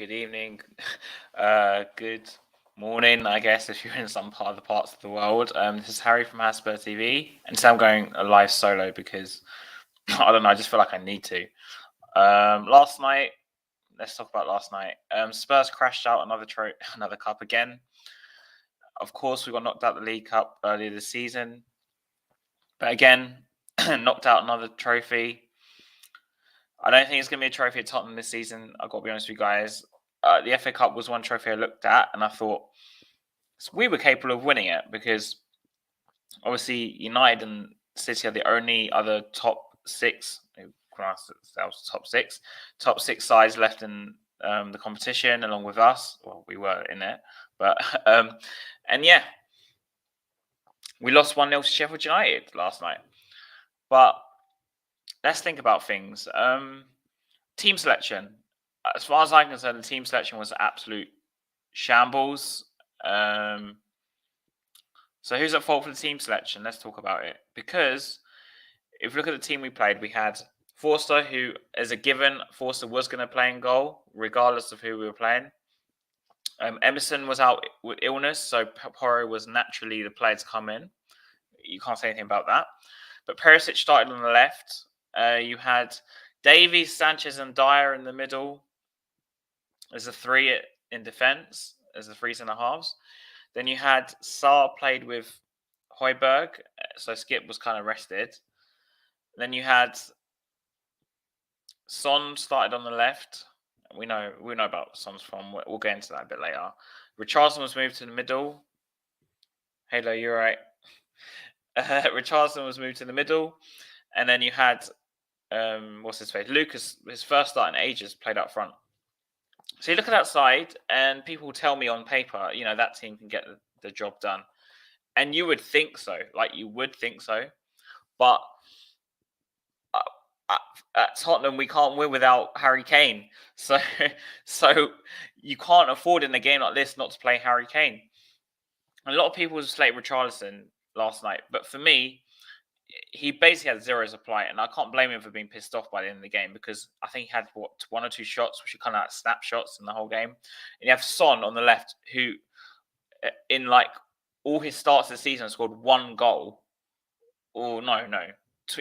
good evening, good morning, I guess, if you're in some other parts of the world. This is Harry from Hasper TV, and so I'm going live solo because I don't know. I just feel like I need to. Last night, let's talk about last night. Spurs crashed out another cup again. Of course, we got knocked out the League Cup earlier this season, but again, knocked out another trophy. I don't think it's going to be a trophy at Tottenham this season. I've got to be honest with you guys. The FA Cup was one trophy I looked at, and I thought we were capable of winning it because obviously United and City are the only other top six. That was top six sides left in the competition, along with us. Well, we were in it, but and yeah, we lost 1-0 to Sheffield United last night. But let's think about things. Team selection. As far as I'm concerned, the team selection was absolute shambles. So who's at fault for the team selection? Let's talk about it. Because if you look at the team we played, we had Forster, who, as a given, Forster was going to play in goal, regardless of who we were playing. Emerson was out with illness, so Porro was naturally the player to come in. You can't say anything about that. But Perisic started on the left. You had Davies, Sanchez, and Dyer in the middle as a three in defence, as the three centre halves. Then you had Sarr played with Højbjerg, so Skip was kind of rested. Then you had Son started on the left. We know about Son's form. We'll get into that a bit later. Richarlison was moved to the middle. Halo, you're right. Richarlison was moved to the middle, and then you had what's his face? Lucas, his first start in ages, played up front. So you look at that side, and people tell me on paper, that team can get the job done, and you would think so. But at Tottenham, we can't win without Harry Kane. So you can't afford in a game like this not to play Harry Kane. A lot of people slated Richarlison last night, but for me, he basically had zero supply, and I can't blame him for being pissed off by the end of the game because I think he had one or two shots, which are kind of like snapshots in the whole game. And you have Son on the left, who in like all his starts this season scored one goal. Or no,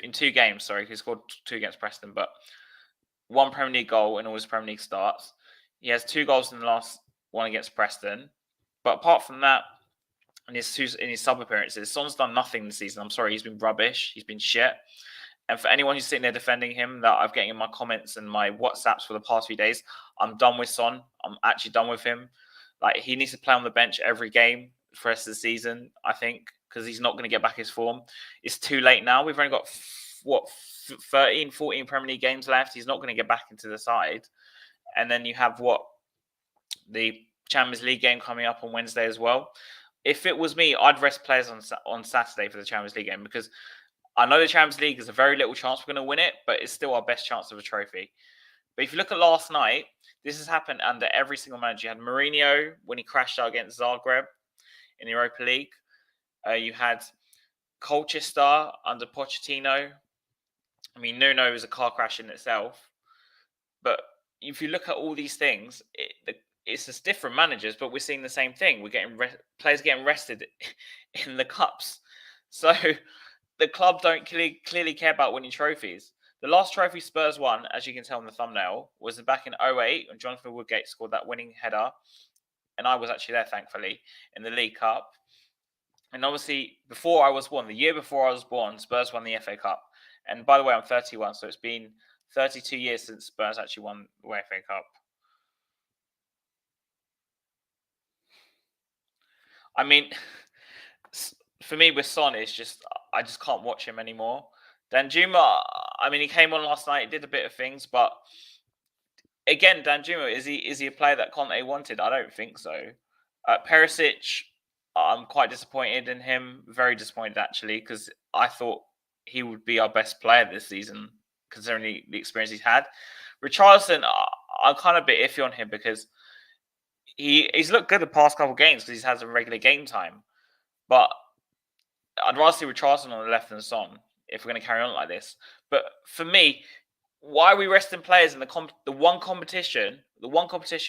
in 2 games. Sorry, he scored 2 against Preston, but 1 Premier League goal in all his Premier League starts. He has 2 goals in the last one against Preston, but apart from that, in his sub appearances, Son's done nothing this season. I'm sorry, he's been rubbish. He's been shit. And for anyone who's sitting there defending him, that I've getting in my comments and my WhatsApps for the past few days, I'm done with Son. I'm actually done with him. Like, he needs to play on the bench every game for the rest of the season, I think, because he's not going to get back his form. It's too late now. We've only got 13, 14 Premier League games left. He's not going to get back into the side. And then you have the Champions League game coming up on Wednesday as well. If it was me, I'd rest players on Saturday for the Champions League game because I know the Champions League is a very little chance we're going to win it, but it's still our best chance of a trophy. But if you look at last night, this has happened under every single manager. You had Mourinho when he crashed out against Zagreb in the Europa League. You had Colchester under Pochettino. I mean, Nuno is a car crash in itself. But if you look at all these things, it's just different managers, but we're seeing the same thing. We're getting players getting rested in the cups. So the club don't clearly care about winning trophies. The last trophy Spurs won, as you can tell in the thumbnail, was back in 2008 when Jonathan Woodgate scored that winning header. And I was actually there, thankfully, in the League Cup. And obviously, before I was born, the year before I was born, Spurs won the FA Cup. And by the way, I'm 31, so it's been 32 years since Spurs actually won the FA Cup. I mean, for me with Son, it's just I just can't watch him anymore. Danjuma, I mean, he came on last night, did a bit of things, but again, Danjuma, is he a player that Conte wanted? I don't think so. Perisic, I'm quite disappointed in him. Very disappointed actually, because I thought he would be our best player this season, considering the experience he's had. Richarlison, I'm kind of a bit iffy on him because he's looked good the past couple of games because he's had some regular game time. But I'd rather see Richarlison on the left than Son if we're going to carry on like this. But for me, why are we resting players in the one competition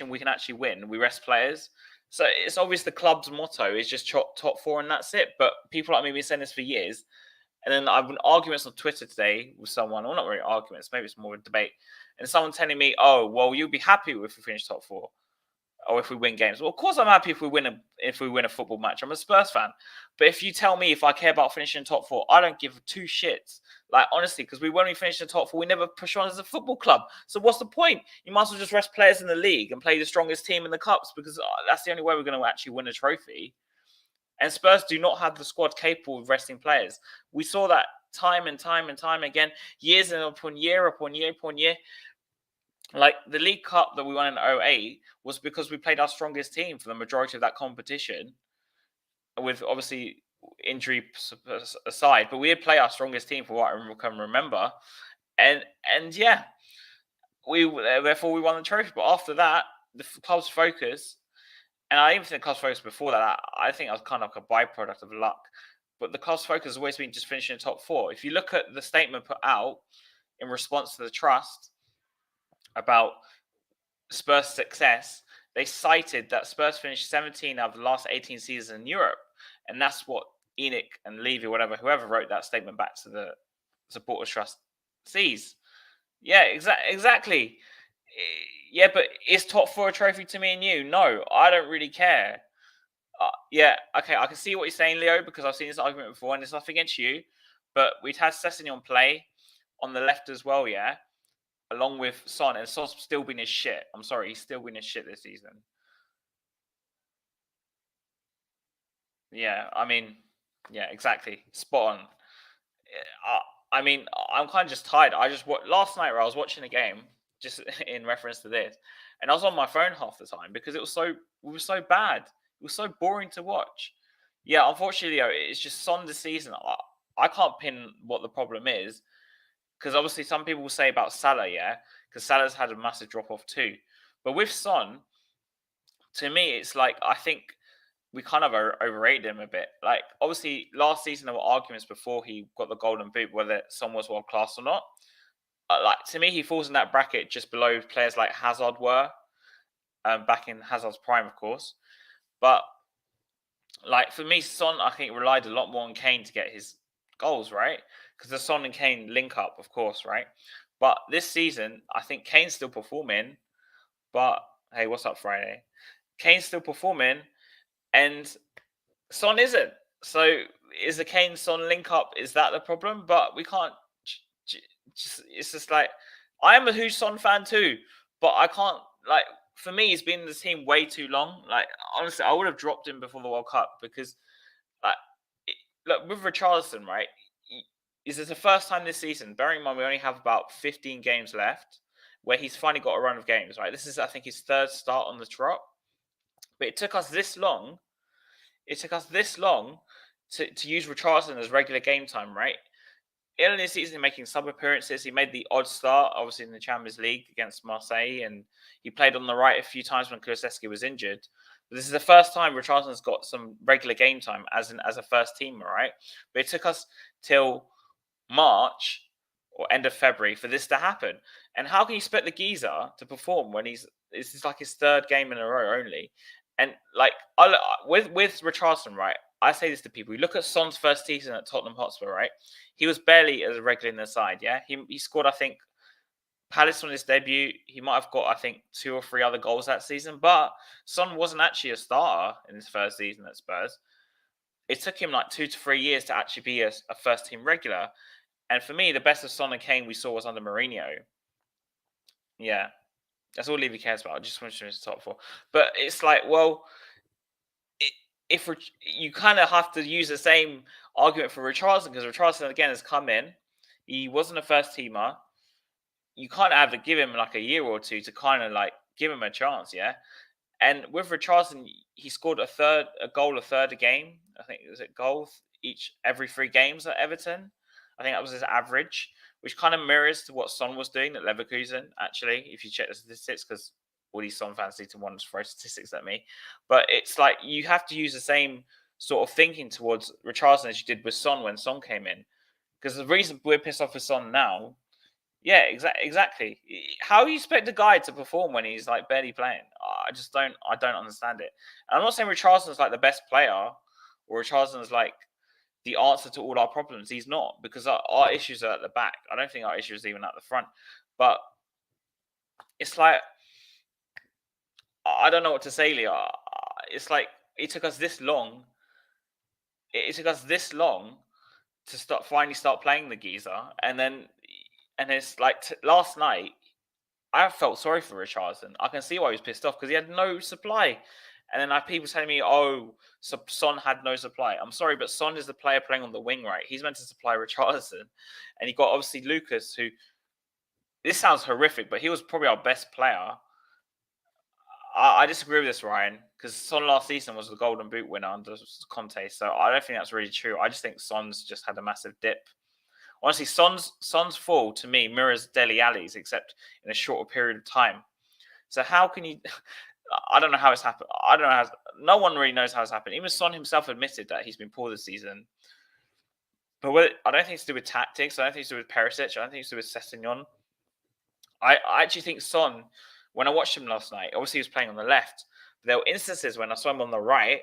we can actually win? We rest players. So it's obvious the club's motto is just top four and that's it. But people like me have been saying this for years. And then I've been arguments on Twitter today with someone, well, not really arguments, maybe it's more a debate. And someone telling me, oh, well, you'll be happy if we finish top four or if we win games. Well, of course I'm happy if we win a football match. I'm a Spurs fan. But if you tell me if I care about finishing top four, I don't give two shits. Like, honestly, because when we finish in top four, we never push on as a football club. So what's the point? You might as well just rest players in the league and play the strongest team in the cups, because that's the only way we're going to actually win a trophy. And Spurs do not have the squad capable of resting players. We saw that time and time and time again, years upon year upon year upon year. Like the League Cup that we won in 2008 was because we played our strongest team for the majority of that competition, with obviously injury aside. But we did play our strongest team for what I can remember. And yeah, therefore we won the trophy. But after that, the club's focus, and I even think the club's focus before that, I think I was kind of like a byproduct of luck. But the club's focus has always been just finishing in the top four. If you look at the statement put out in response to the trust about Spurs' success, they cited that Spurs finished 17 out of the last 18 seasons in Europe. And that's what Enoch and Levy, whoever wrote that statement back to the supporters trust sees. Yeah, exactly. Yeah, but is top four a trophy to me and you? No, I don't really care. Yeah, okay, I can see what you're saying, Leo, because I've seen this argument before, and it's nothing against you. But we've had Sessegnon play on the left as well, yeah, along with Son, and Son's still been his shit. I'm sorry, he's still been his shit this season. Yeah, I mean, yeah, exactly. Spot on. I mean, I'm kind of just tired. Last night where I was watching a game, just in reference to this, and I was on my phone half the time because we were so bad. It was so boring to watch. Yeah, unfortunately, it's just Son this season. I can't pin what the problem is, because obviously some people will say about Salah, yeah, because Salah's had a massive drop off too. But with Son, to me, it's like I think we kind of overrated him a bit. Like, obviously, last season there were arguments before he got the Golden Boot whether Son was world class or not. Like, to me, he falls in that bracket just below players like Hazard were, back in Hazard's prime, of course. But like for me, Son, I think, relied a lot more on Kane to get his goals, right? Because the Son and Kane link up, of course, right? But this season, I think Kane's still performing. But hey, what's up, Friday? Kane's still performing, and Son isn't. So is the Kane Son link up? Is that the problem? But we can't. It's just like, I am a huge Son fan too, but I can't, like, for me, he's been in the team way too long. Like, honestly, I would have dropped him before the World Cup because, like, look, with Richarlison, right? Is this the first time this season? Bearing in mind we only have about 15 games left, where he's finally got a run of games, right? This is, I think, his third start on the trot. But it took us this long. It took us this long to use Richarlison as regular game time, right? Early this season, making sub appearances. He made the odd start, obviously, in the Champions League against Marseille, and he played on the right a few times when Kulusevski was injured. But this is the first time Richarlison's got some regular game time as a first teamer, right? But it took us till March or end of February for this to happen. And how can you expect the geezer to perform when this is like his third game in a row only? And like, with Richarlison, right? I say this to people. You look at Son's first season at Tottenham Hotspur, right? He was barely as a regular in the side, yeah? He scored, I think, Palace on his debut. He might have got, I think, 2 or 3 other goals that season. But Son wasn't actually a starter in his first season at Spurs. It took him like 2 to 3 years to actually be a first team regular. And for me, the best of Son and Kane we saw was under Mourinho. Yeah. That's all Levy cares about. I just want to finish the top 4. But it's like, well, if you kind of have to use the same argument for Richarlison, because Richarlison again has come in, he wasn't a first teamer. You kind of have to give him like a year or two to kind of like give him a chance, yeah. And with Richarlison, he scored a goal a game. I think it was a goal every 3 games at Everton. I think that was his average, which kind of mirrors to what Son was doing at Leverkusen. Actually, if you check the statistics, because all these Son fans need to want to throw statistics at me. But it's like you have to use the same sort of thinking towards Richarlison as you did with Son when Son came in. Because the reason we're pissed off with Son now, Yeah, exactly. How you expect the guy to perform when he's like barely playing? I just don't. I don't understand it. And I'm not saying Richardson's like the best player, or Richardson's like the answer to all our problems. He's not, because our issues are at the back. I don't think our issues are even at the front. But it's like, I don't know what to say, Leah. It's like it took us this long. It took us this long to finally start playing the geezer, and it's like last night. I felt sorry for Richardson. I can see why he was pissed off, because he had no supply. And then I have people telling me, "Oh, so Son had no supply." I'm sorry, but Son is the player playing on the wing, right? He's meant to supply Richardson, and you got obviously Lucas, who, this sounds horrific, but he was probably our best player. I disagree with this, Ryan, because Son last season was the Golden Boot winner under Conte, so I don't think that's really true. I just think Son's just had a massive dip. Honestly, Son's fall to me mirrors Dele Alli's, except in a shorter period of time. So how can you? I don't know how it's happened. I don't know how. No one really knows how it's happened. Even Son himself admitted that he's been poor this season. But I don't think it's to do with tactics. I don't think it's to do with Perisic. I don't think it's to do with Sessegnon. I actually think Son, when I watched him last night, obviously he was playing on the left. But there were instances when I saw him on the right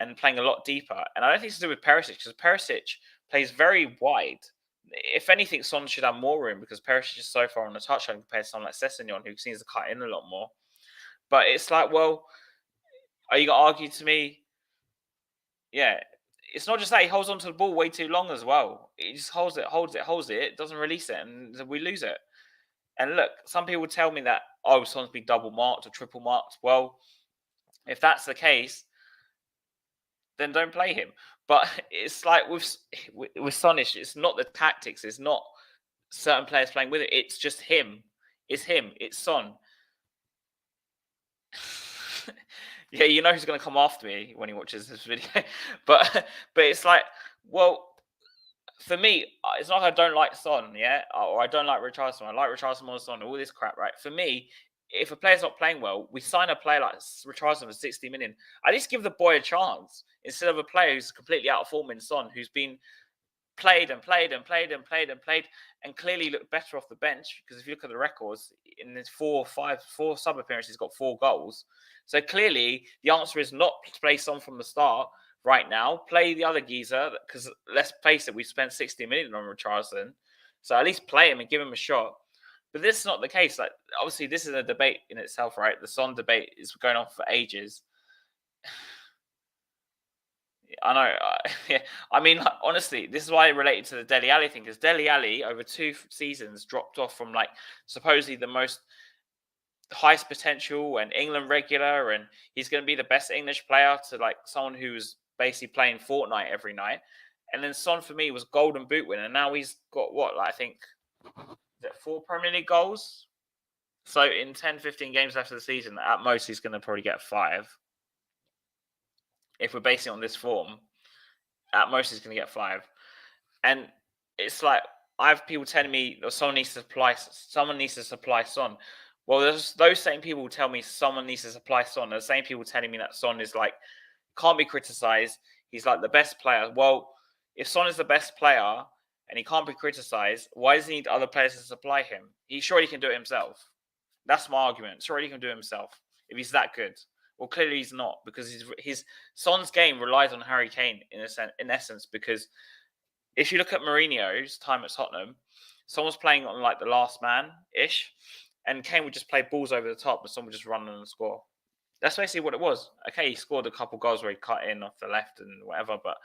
and playing a lot deeper. And I don't think it's to do with Perisic, because Perisic plays very wide. If anything, Son should have more room, because Perisic is so far on the touchline compared to someone like Sessegnon, who seems to cut in a lot more. But it's like, well, are you going to argue to me? Yeah, it's not just that he holds onto the ball way too long as well. He just holds it, doesn't release it, and we lose it. And look, some people tell me that, oh, Son's been double marked or triple marked. Well, if that's the case, then don't play him. But it's like with Son, it's not the tactics. It's not certain players playing with it. It's just him. It's him. It's Son. Yeah, you know who's going to come after me when he watches this video. but it's like, well, for me, it's not like I don't like Son, yeah, or I don't like Richarlison. I like Richarlison more than Son. All this crap, right? For me, if a player's not playing well, we sign a player like Richarlison for 60 million. At least give the boy a chance instead of a player who's completely out of form in Son, who's been played and clearly looked better off the bench, because if you look at the records in his four sub appearances, he's got 4 goals. So clearly the answer is not to play Son from the start right now. Play the other geezer, because let's face it, we spent 60 million on Richarlison, so at least play him and give him a shot. But this is not the case. Like, obviously this is a debate in itself, right? The Son debate is going on for ages. I know. Yeah. I mean, honestly, this is why I related to the Dele Alli thing, because Dele Alli over 2 seasons dropped off from like supposedly the most highest potential and England regular, and he's going to be the best English player, to like someone who's basically playing Fortnite every night. And then Son for me was Golden Boot winner. And now he's got what, like, I think, is it 4 Premier League goals? So in 10, 15 games after the season, at most he's going to probably get 5. If we're basing it on this form, at most he's going to get 5. And it's like, I have people telling me that someone needs to supply Son. Well, there's those same people who tell me someone needs to supply Son. The same people telling me that Son is like, can't be criticized. He's like the best player. Well, if Son is the best player and he can't be criticized, why does he need other players to supply him? He surely can do it himself. That's my argument. Surely he can do it himself if he's that good. Well, clearly he's not, because his Son's game relies on Harry Kane in essence. Because if you look at Mourinho's time at Tottenham, Son was playing on like the last man ish, and Kane would just play balls over the top, and Son would just run and score. That's basically what it was. Okay, he scored a couple goals where he cut in off the left and whatever, but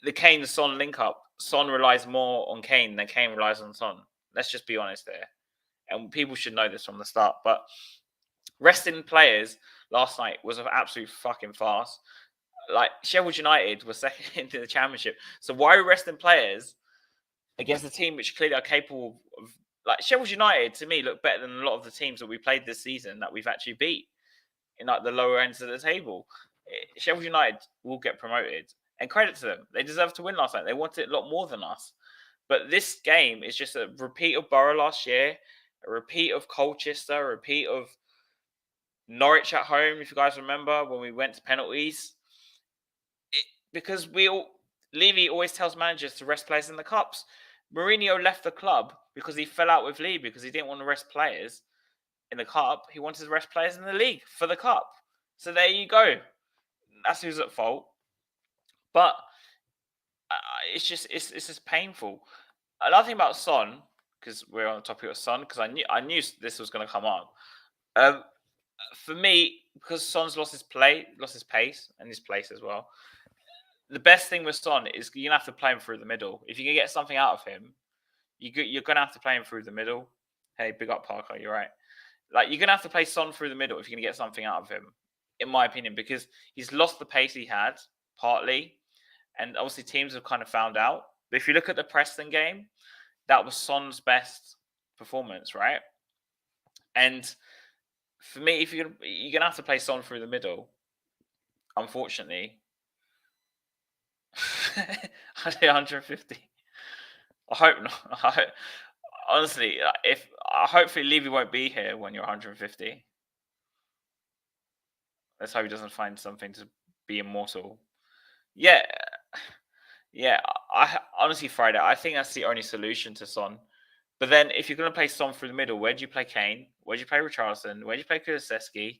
the Kane-Son link-up, Son relies more on Kane than Kane relies on Son. Let's just be honest there. And people should know this from the start. But resting players last night was an absolute fucking farce. Like, Sheffield United was second into the Championship. So why are we resting players against a team which clearly are capable of... Like, Sheffield United, to me, look better than a lot of the teams that we played this season that we've actually beat in like the lower ends of the table. Sheffield United will get promoted, and credit to them. They deserve to win last night. They wanted it a lot more than us. But this game is just a repeat of Borough last year, a repeat of Colchester, a repeat of Norwich at home, if you guys remember, when we went to penalties. Because Levy always tells managers to rest players in the cups. Mourinho left the club because he fell out with Levy because he didn't want to rest players in the cup. He wanted to rest players in the league for the cup. So there you go. That's who's at fault. But it's just painful. Another thing about Son, because we're on the topic of Son, because I knew this was going to come up. For me, because Son's lost his pace, and his place as well. The best thing with Son is you're gonna have to play him through the middle. If you can get something out of him, you're gonna have to play him through the middle. Hey, big up Parker, you're right. Like you're gonna have to play Son through the middle if you're gonna get something out of him, in my opinion, because he's lost the pace he had partly, and obviously teams have kind of found out. But if you look at the Preston game, that was Son's best performance, right? And for me, if you're gonna have to play Son through the middle, unfortunately. I say 150. I hope not. Honestly, if hopefully Levy won't be here when you're 150. Let's hope he doesn't find something to be immortal. Yeah, yeah. I honestly, Friday, I think that's the only solution to Son. But then, if you're going to play Son through the middle, where do you play Kane? Where do you play Richarlison? Where do you play Kulusevski?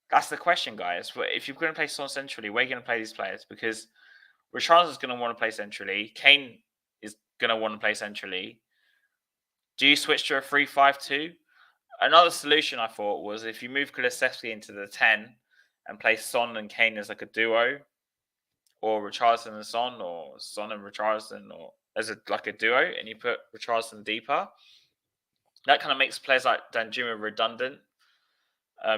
That's the question, guys. If you're going to play Son centrally, where are you going to play these players? Because Richarlison's going to want to play centrally. Kane is going to want to play centrally. Do you switch to a 3-5-2? Another solution I thought was if you move Kulusevski into the 10 and play Son and Kane as like a duo, or Richarlison and Son, or Son and Richarlison, or as like a duo, and you put Richarlison deeper. That kind of makes players like Danjuma redundant,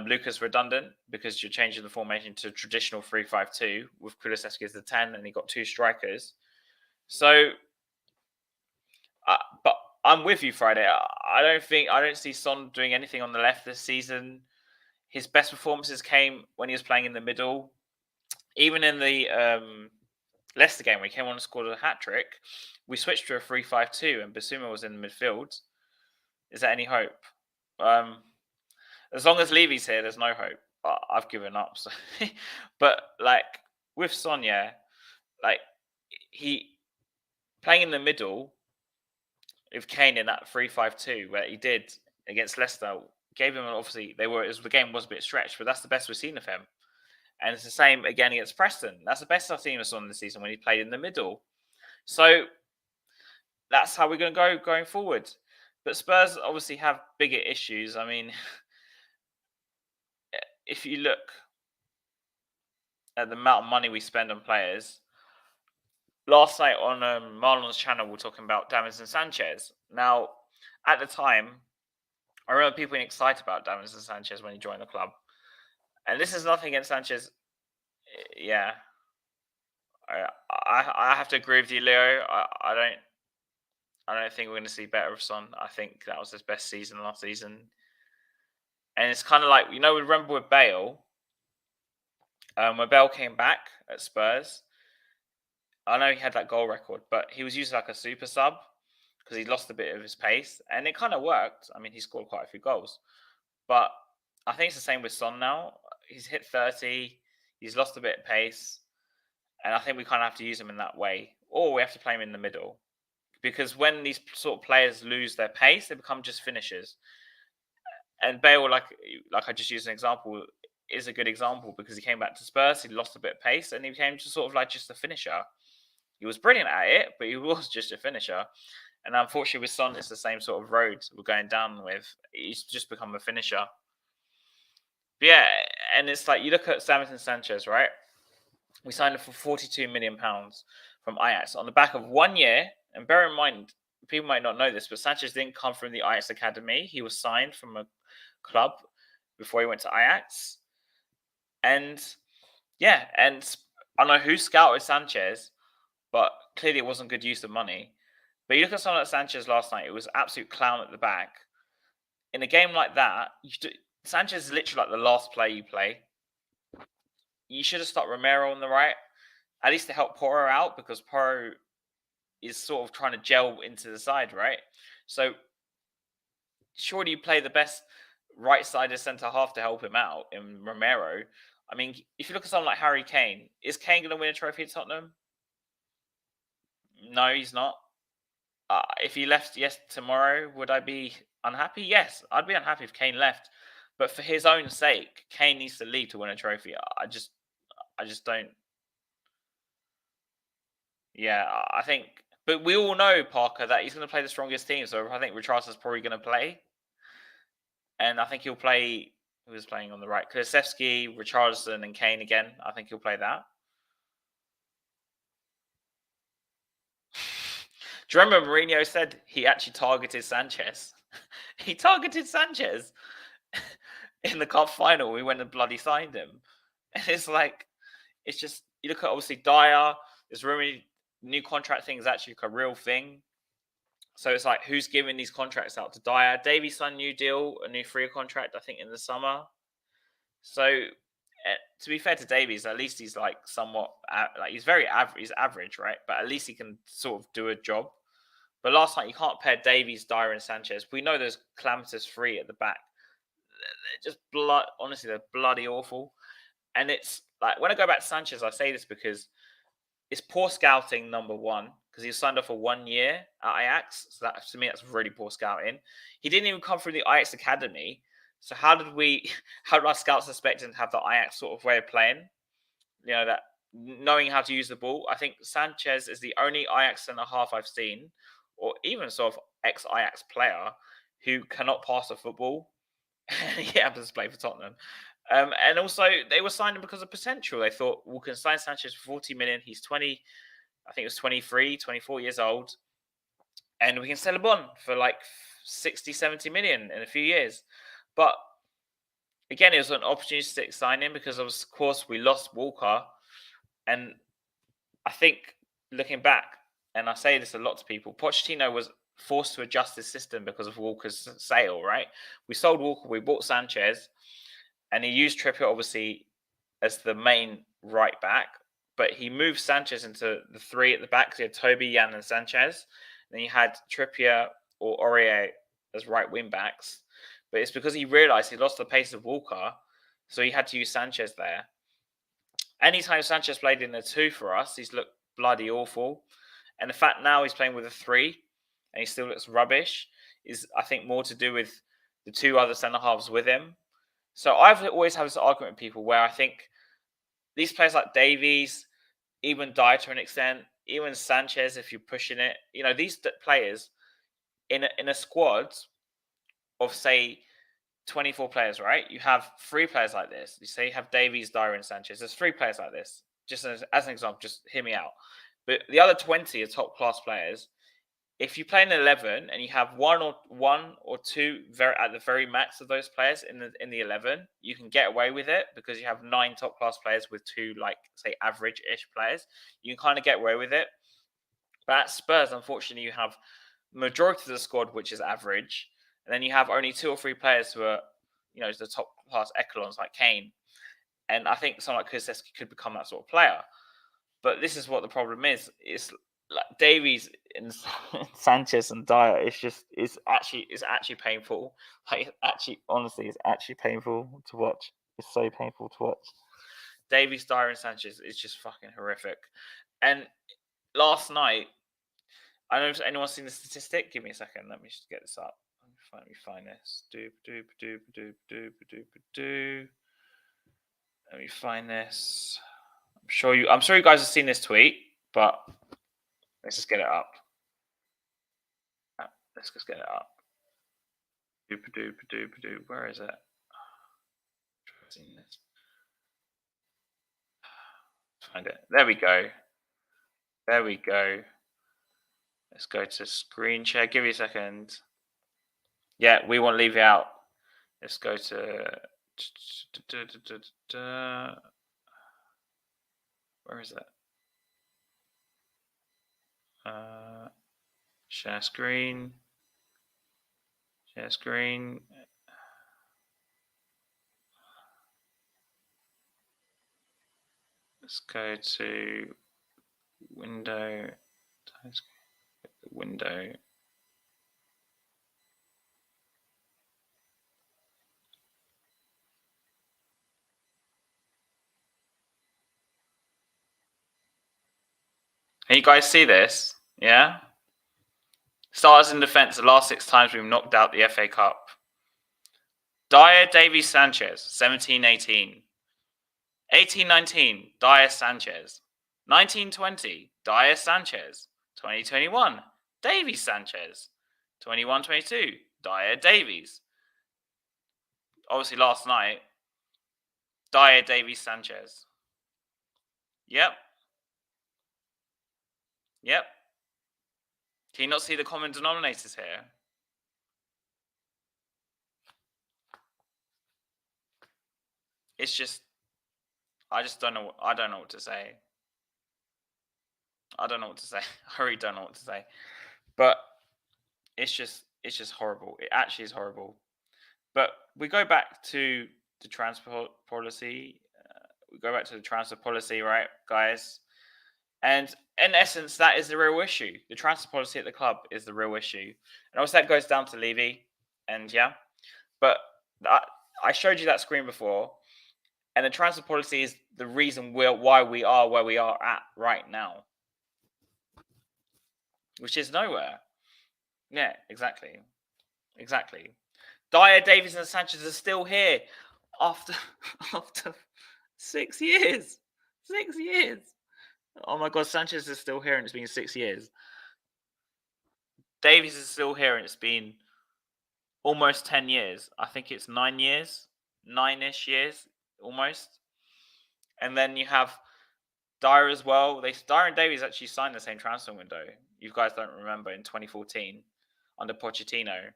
Lucas redundant, because you're changing the formation to traditional 3-5-2 with Kulusevski as the 10, and you got two strikers. So, but I'm with you, Friday. I don't see Son doing anything on the left this season. His best performances came when he was playing in the middle. Even in the Leicester game, when he came on and scored a hat-trick, we switched to a 3-5-2, and Bissouma was in the midfield. Is there any hope? As long as Levy's here, there's no hope. I've given up. So. But, like, with Son, yeah, like, he playing in the middle with Kane in that 3-5-2, where he did against Leicester, gave him, obviously, the game was a bit stretched, but that's the best we've seen of him. And it's the same again against Preston. That's the best I've seen of Son this season when he played in the middle. So that's how we're going to go going forward. But Spurs obviously have bigger issues. I mean, if you look at the amount of money we spend on players, last night on Marlon's channel, we're talking about Davinson Sanchez. Now, at the time, I remember people being excited about Davinson Sanchez when he joined the club. And this is nothing against Sanchez. Yeah. I have to agree with you, Leo. I don't think we're going to see better of Son. I think that was his best season last season. And it's kind of like, we remember with Bale, when Bale came back at Spurs, I know he had that goal record, but he was used like a super sub because he lost a bit of his pace, and it kind of worked. I mean, he scored quite a few goals, but I think it's the same with Son now. He's hit 30, he's lost a bit of pace, and I think we kind of have to use him in that way, or we have to play him in the middle, because when these sort of players lose their pace, they become just finishers. And Bale, like I just used an example, is a good example because he came back to Spurs, he lost a bit of pace, and he became just sort of like just a finisher. He was brilliant at it, but he was just a finisher. And unfortunately with Son, it's the same sort of road we're going down with. He's just become a finisher. But yeah, and it's like, you look at Davinson Sanchez, right? We signed him for £42 million from Ajax on the back of 1 year. And bear in mind, people might not know this, but Sanchez didn't come from the Ajax academy. He was signed from a club before he went to Ajax. And yeah, and I don't know who scouted Sanchez, but clearly it wasn't good use of money. But you look at someone like Sanchez last night, it was absolute clown at the back. In a game like that, Sanchez is literally like the last player you play. You should have stopped Romero on the right, at least to help Porro out, because Porro is sort of trying to gel into the side, right? So surely you play the best right-sided centre-half to help him out in Romero. I mean, if you look at someone like Harry Kane, is Kane going to win a trophy at Tottenham? No, he's not. if he left tomorrow, would I be unhappy? Yes, I'd be unhappy if Kane left. But for his own sake, Kane needs to leave to win a trophy. I just don't. Yeah, I think. But we all know, Parker, that he's going to play the strongest team. So I think Richardson's probably going to play, and I think he'll play. Who was playing on the right? Kulusevski, Richardson, and Kane again. I think he'll play that. Do you remember Mourinho said he actually targeted Sanchez? He targeted Sanchez in the cup final. We went and bloody signed him. And it's like, it's just, you look at obviously Dyer, this rumoured new contract thing is actually a real thing. So it's like, who's giving these contracts out to Dyer? Davies signed a new deal, a new 3-year contract, I think, in the summer. So to be fair to Davies, at least he's like somewhat, like he's very average, he's average, right? But at least he can sort of do a job. But last night, you can't pair Davies, Dyer, and Sanchez. We know there's calamitous 3 at the back. They're just honestly, they're bloody awful. And it's like, when I go back to Sanchez, I say this because it's poor scouting, number one, because he signed off for 1 year at Ajax. So that, to me, that's really poor scouting. He didn't even come from the Ajax academy. So how did our scouts suspect him to have the Ajax sort of way of playing? You know, that knowing how to use the ball. I think Sanchez is the only Ajax centre half I've seen, or even sort of ex-Ajax player, who cannot pass a football. He happens to play for Tottenham. And also, they were signing because of potential. They thought, we can sign Sanchez for 40 million. He's 20, I think it was 23, 24 years old. And we can sell him on for like 60, 70 million in a few years. But again, it was an opportunistic signing because, of course, we lost Walker. And I think, looking back, and I say this a lot to people, Pochettino was forced to adjust his system because of Walker's sale, right? We sold Walker, we bought Sanchez, and he used Trippier, obviously, as the main right back, but he moved Sanchez into the 3 at the back. So he had Toby, Jan, and Sanchez. Then he had Trippier or Aurier as right wing backs. But it's because he realised he lost the pace of Walker, so he had to use Sanchez there. Anytime Sanchez played in the 2 for us, he's looked bloody awful. And the fact now he's playing with a 3 and he still looks rubbish is, I think, more to do with the 2 other centre halves with him. So I've always had this argument with people where I think these players like Davies, even Dyer to an extent, even Sanchez, if you're pushing it, you know, these players in a squad of, say, 24 players, right? You have 3 players like this. You say you have Davies, Dyer, and Sanchez. There's 3 players like this. Just as an example, just hear me out. But the other 20 are top class players. If you play an 11 and you have one or two at the very max of those players in the 11, you can get away with it because you have 9 top class players with 2, like, say, average-ish players. You can kind of get away with it. But at Spurs, unfortunately, you have majority of the squad which is average, and then you have only 2 or 3 players who are, you know, the top class echelons like Kane. And I think someone like Kulusevski could become that sort of player. But this is what the problem is. It's like Davies and Sanchez and Dyer. It's actually painful. Like, honestly, it's actually painful to watch. It's so painful to watch. Davies, Dyer, and Sanchez is just fucking horrific. And last night, I don't know if anyone's seen the statistic. Give me a second. Let me just get this up. Let me find this. Let me find this. I'm sure you guys have seen this tweet, but let's just get it up. Let's just get it up. Where is it? I've seen this. Find it. There we go. There we go. Let's go to screen share. Give me a second. Yeah, we won't leave it out. Let's go to. Where is it? Share screen. Share screen. Let's go to window. Window. Can you guys see this? Yeah? Starters in defence the last 6 times we've knocked out the FA Cup. Dyer, Davies, Sanchez, 17-18. 18-19, Dyer, Sanchez. 19-20, Dyer, Sanchez. 2021, Davies, Sanchez. 21-22, Dyer, Davies. Obviously last night, Dyer, Davies, Sanchez. Yep. Can you not see the common denominators here? It's just, I don't know what to say. I don't know what to say. I really don't know what to say. But it's just horrible. It actually is horrible. But we go back to the transfer policy. Right, guys? And in essence, that is the real issue. The transfer policy at the club is the real issue. And also that goes down to Levy. And yeah, but I showed you that screen before. And the transfer policy is the reason why we are where we are at right now. Which is nowhere. Yeah, exactly. Dyer, Davies, and Sanchez are still here after 6 years. 6 years. Oh my God, Sanchez is still here and it's been 6 years. Davies is still here and it's been almost 10 years. I think it's 9 years. 9-ish years, almost. And then you have Dyer as well. Dyer and Davies actually signed the same transfer window. You guys don't remember, in 2014 under Pochettino.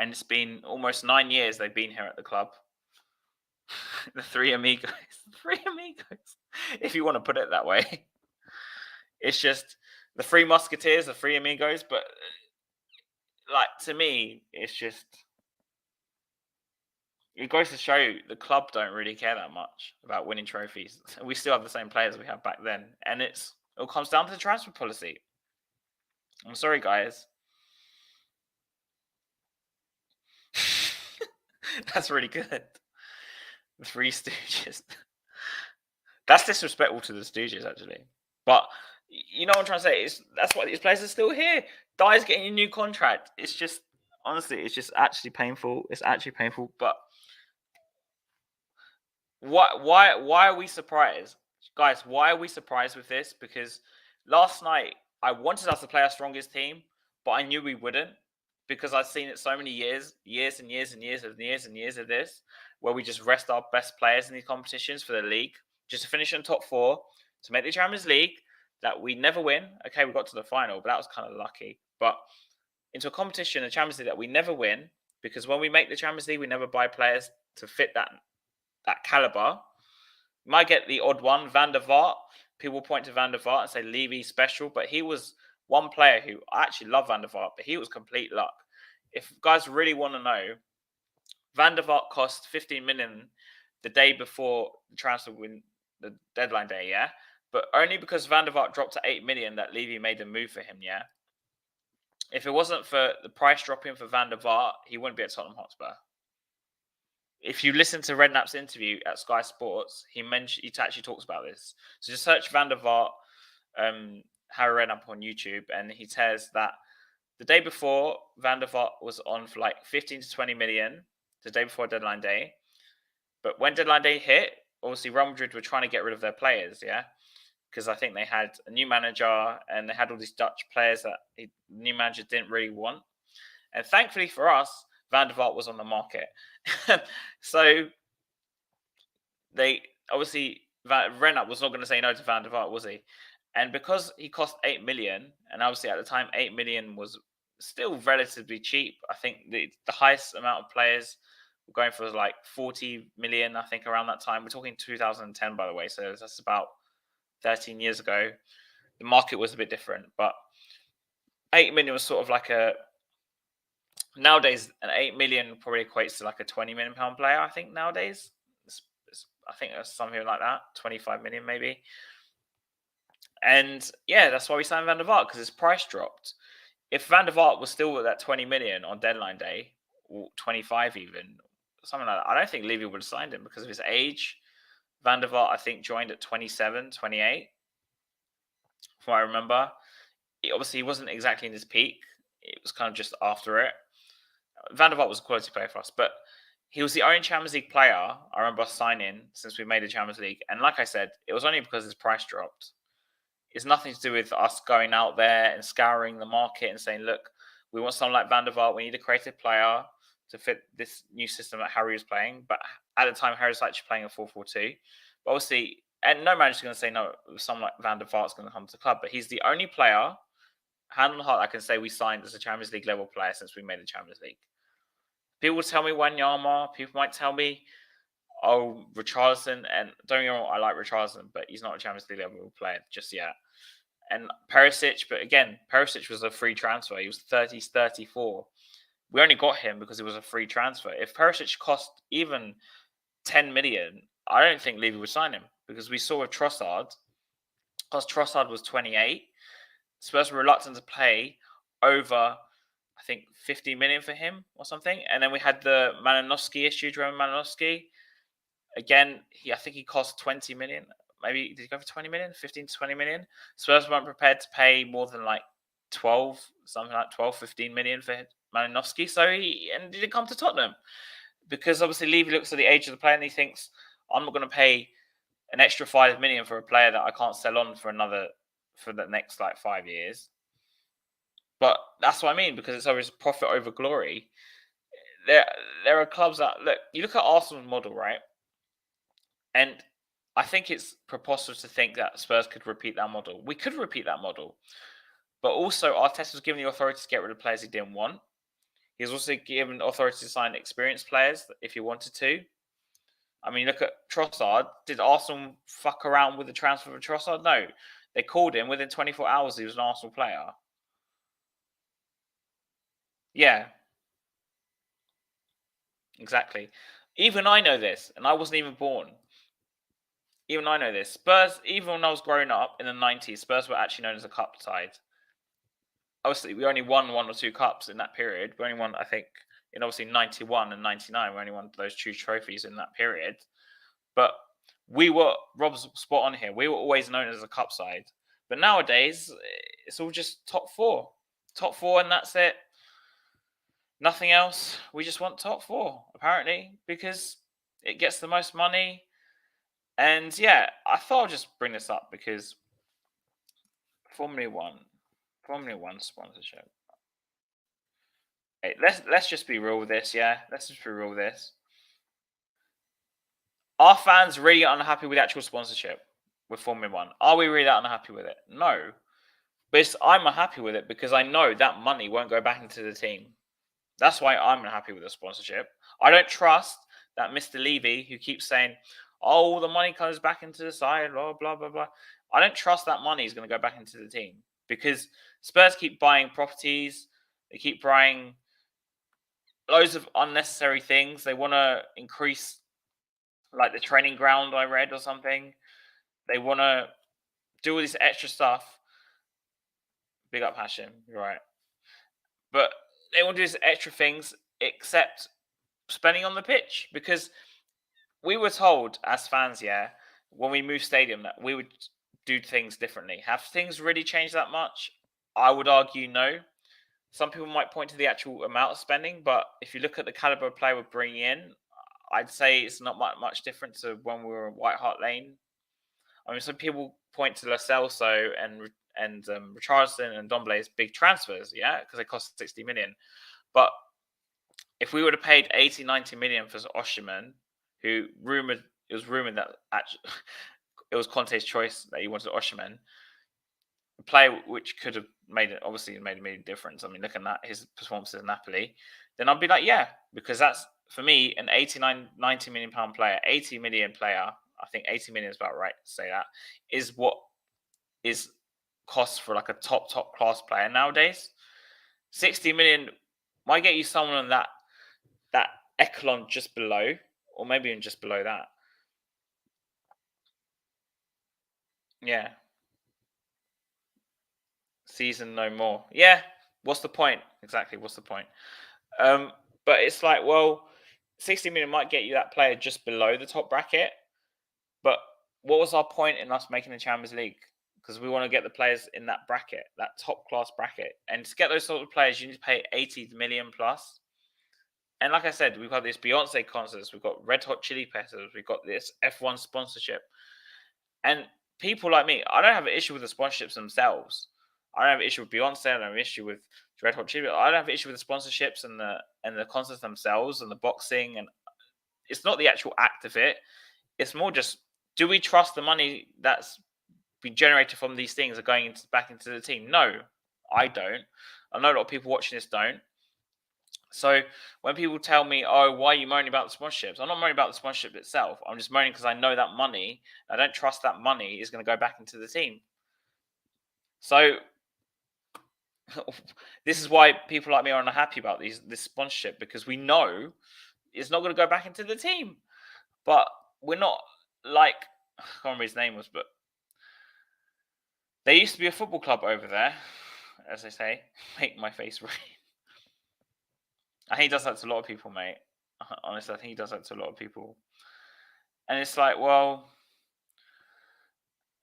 And it's been almost 9 years they've been here at the club. The three amigos. If you want to put it that way. It's just the three musketeers, the three amigos. But like, to me, it's just, it goes to show the club don't really care that much about winning trophies. We still have the same players we had back then. And it all comes down to the transfer policy. I'm sorry, guys. That's really good. The Three Stooges. That's disrespectful to the Stooges, actually. But you know what I'm trying to say? That's why these players are still here. Dyer's getting a new contract. It's just, honestly, it's just actually painful. It's actually painful. But why are we surprised? Guys, why are we surprised with this? Because last night, I wanted us to play our strongest team, but I knew we wouldn't. Because I've seen it so many years of this, where we just rest our best players in these competitions for the league, just to finish in top 4, to make the Champions League, that we never win. Okay, we got to the final, but that was kind of lucky. But into a competition, the Champions League, that we never win, because when we make the Champions League, we never buy players to fit that caliber. You might get the odd one, Van der Vaart. People point to Van der Vaart and say Levy special, but he was one player who I actually love, Van der Vaart, but he was complete luck. If guys really want to know, Van der Vaart cost 15 million the day before the transfer the deadline day, yeah? But only because Van der Vaart dropped to 8 million that Levy made a move for him, yeah? If it wasn't for the price dropping for Van der Vaart, he wouldn't be at Tottenham Hotspur. If you listen to Redknapp's interview at Sky Sports, he actually talks about this. So just search Van der Vaart, Harry Redknapp on YouTube, and he says that the day before, Van der Vaart was on for like 15 to 20 million the day before deadline day. But when deadline day hit, obviously Real Madrid were trying to get rid of their players, yeah? Because I think they had a new manager and they had all these Dutch players that the new manager didn't really want. And thankfully for us, Van der Vaart was on the market. So they obviously, Redknapp was not going to say no to Van der Vaart, was he? And because he cost 8 million, and obviously at the time 8 million was still relatively cheap. I think the highest amount of players were going for like 40 million, I think, around that time. We're talking 2010, by the way, so that's about 13 years ago. The market was a bit different, but 8 million was sort of like nowadays, an 8 million probably equates to like a 20 million pound player, I think, nowadays. I think it's something like that, 25 million maybe. And yeah, that's why we signed Van der Vaart, because his price dropped. If Van der Vaart was still at that 20 million on deadline day, or 25 even, something like that, I don't think Levy would have signed him because of his age. Van der Vaart, I think, joined at 27, 28, from what I remember. Obviously, he wasn't exactly in his peak. it was kind of just after it. Van der Vaart was a quality player for us, but he was the only Champions League player I remember us signing since we made the Champions League. And like I said, it was only because his price dropped. It's nothing to do with us going out there and scouring the market and saying, look, we want someone like Van der Vaart. We need a creative player to fit this new system that Harry was playing. But at the time, Harry was actually playing a 4-4-2. But obviously, and no manager's going to say no, someone like Van der Vaart's going to come to the club. But he's the only player, hand on heart, I can say we signed as a Champions League level player since we made the Champions League. People will tell me Wanyama. People might tell me, oh, Richarlison. And don't get me wrong, I like Richarlison, but he's not a Champions League level player just yet. And Perisic, but again, Perisic was a free transfer. He was 30, 34. We only got him because it was a free transfer. If Perisic cost even 10 million, I don't think Levy would sign him because we saw with Trossard, because Trossard was 28, Spurs were reluctant to pay over, I think, 50 million for him or something. And then we had the Malinowski issue. Do you remember Malinowski? Again, I think he cost 20 million. Maybe did he go for 20 million, 15 to 20 million? Spurs weren't prepared to pay more than like 12, something like 12, 15 million for Malinowski. So he didn't come to Tottenham because obviously Levy looks at the age of the player and he thinks, I'm not going to pay an extra 5 million for a player that I can't sell on for the next like 5 years. But that's what I mean, because it's always profit over glory. There are clubs that look. You look at Arsenal's model, right? And I think it's preposterous to think that Spurs could repeat that model. We could repeat that model, but also Arteta was given the authority to get rid of players he didn't want. He was also given authority to sign experienced players if he wanted to. I mean, look at Trossard. Did Arsenal fuck around with the transfer of Trossard? No. They called him within 24 hours. He was an Arsenal player. Yeah. Exactly. Even I know this, and I wasn't even born. Even I know this. Spurs, even when I was growing up in the 90s, Spurs were actually known as a cup side. Obviously, we only won 1 or 2 cups in that period. We only won, I think, in obviously 91 and 99. We only won those 2 trophies in that period. But Rob's spot on here. We were always known as a cup side. But nowadays, it's all just top 4. Top 4, and that's it. Nothing else. We just want top 4, apparently, because it gets the most money. And yeah, I thought I'd just bring this up because Formula One sponsorship. Hey, let's just be real with this, yeah. Let's just be real with this. Are fans really unhappy with actual sponsorship with Formula One? Are we really that unhappy with it? No. But I'm unhappy with it because I know that money won't go back into the team. That's why I'm unhappy with the sponsorship. I don't trust that Mr. Levy, who keeps saying, oh, the money comes back into the side, blah, blah, blah, blah. I don't trust that money is going to go back into the team because Spurs keep buying properties. They keep buying loads of unnecessary things. They want to increase like the training ground, I read, or something. They want to do all this extra stuff. Big up Hashim, you're right. But they want to do these extra things except spending on the pitch because we were told as fans, yeah, when we moved stadium that we would do things differently. Have things really changed that much? I would argue no. Some people might point to the actual amount of spending, but if you look at the caliber of player we're bringing in, I'd say it's not much different to when we were in White Hart Lane. I mean, some people point to Lo Celso and Richarlison and Domblé as big transfers, yeah, because they cost 60 million. But if we would have paid 80, 90 million for Osimhen, who it was rumored that actually it was Conte's choice that he wanted Osimhen, a player which could have made a big difference. I mean, looking at his performances in Napoli, then I'd be like, yeah, because that's for me an 89, 90 million pound player, 80 million player. I think 80 million is about right to say that is what is costs for like a top class player nowadays. 60 million might get you someone on that echelon just below, or maybe even just below that. Yeah. Season no more. Yeah. What's the point? Exactly. What's the point? But it's like, well, 60 million might get you that player just below the top bracket. But what was our point in us making the Champions League? because we want to get the players in that bracket, that top class bracket. And to get those sort of players, you need to pay 80 million plus. And like I said, we've got this Beyonce concerts, we've got Red Hot Chili Peppers, we've got this F1 sponsorship. And people like me, I don't have an issue with the sponsorships themselves. I don't have an issue with Beyonce. I don't have an issue with Red Hot Chili Peppers. I don't have an issue with the sponsorships and the concerts themselves and the boxing. And it's not the actual act of it. It's more just, do we trust the money that's been generated from these things are going back into the team? No, I don't. I know a lot of people watching this don't. So when people tell me, "Oh, why are you moaning about the sponsorships?" I'm not moaning about the sponsorship itself. I'm just moaning because I know that money. I don't trust that money is going to go back into the team. So this is why people like me are unhappy about this sponsorship, because we know it's not going to go back into the team. But we're not like, I can't remember his name was, but there used to be a football club over there, as they say, make my face red. I think he does that to a lot of people, mate. Honestly, I think he does that to a lot of people. And it's like, well,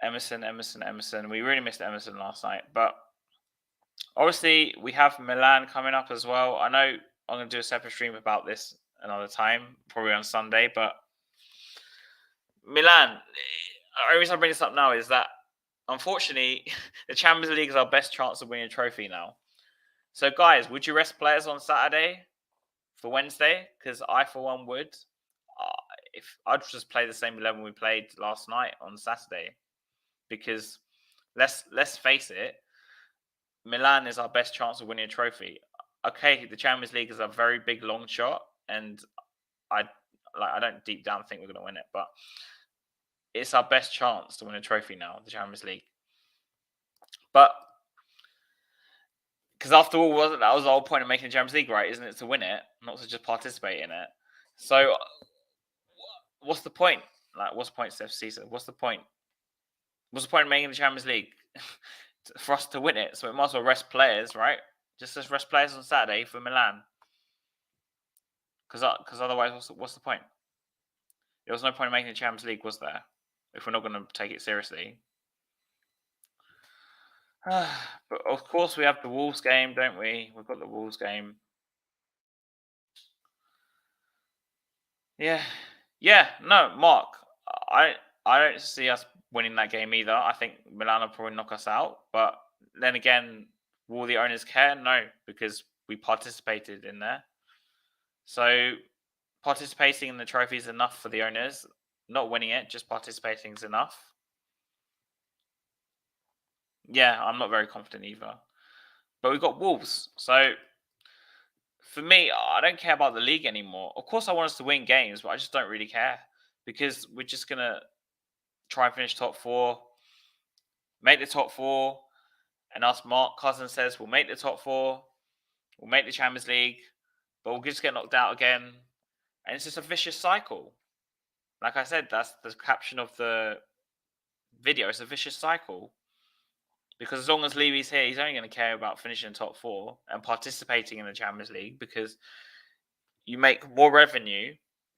Emerson. We really missed Emerson last night. But obviously, we have Milan coming up as well. I know I'm going to do a separate stream about this another time, probably on Sunday. But Milan, the only reason I bring this up now is that, unfortunately, the Champions League is our best chance of winning a trophy now. So, guys, would you rest players on Saturday for Wednesday? Because I, for one, would. If I'd just play the same 11 we played last night on Saturday, because let's face it, Milan is our best chance of winning a trophy. Okay, the Champions League is a very big long shot, and I don't deep down think we're going to win it, but it's our best chance to win a trophy now, the Champions League. But because after all, that was the whole point of making the Champions League, right? Isn't it, to win it, not to just participate in it? So, what's the point? Like, what's the point, Steph Caesar? What's the point? What's the point of making the Champions League? For us to win it? So it might as well rest players, right? Just rest players on Saturday for Milan. Because otherwise, what's the point? There was no point in making the Champions League, was there? If we're not going to take it seriously. But of course, we have the Wolves game, don't we? We've got the Wolves game. Yeah. No, Mark. I don't see us winning that game either. I think Milan will probably knock us out. But then again, will the owners care? No, because we participated in there. So participating in the trophy is enough for the owners. Not winning it, just participating is enough. Yeah, I'm not very confident either. But we've got Wolves. So for me, I don't care about the league anymore. Of course, I want us to win games, but I just don't really care, because we're just going to try and finish top 4, make the top 4. And us, Mark Cousins says, we'll make the top 4, we'll make the Champions League, but we'll just get knocked out again. And it's just a vicious cycle. Like I said, that's the caption of the video. It's a vicious cycle. Because as long as Levy's here, he's only going to care about finishing top 4 and participating in the Champions League, because you make more revenue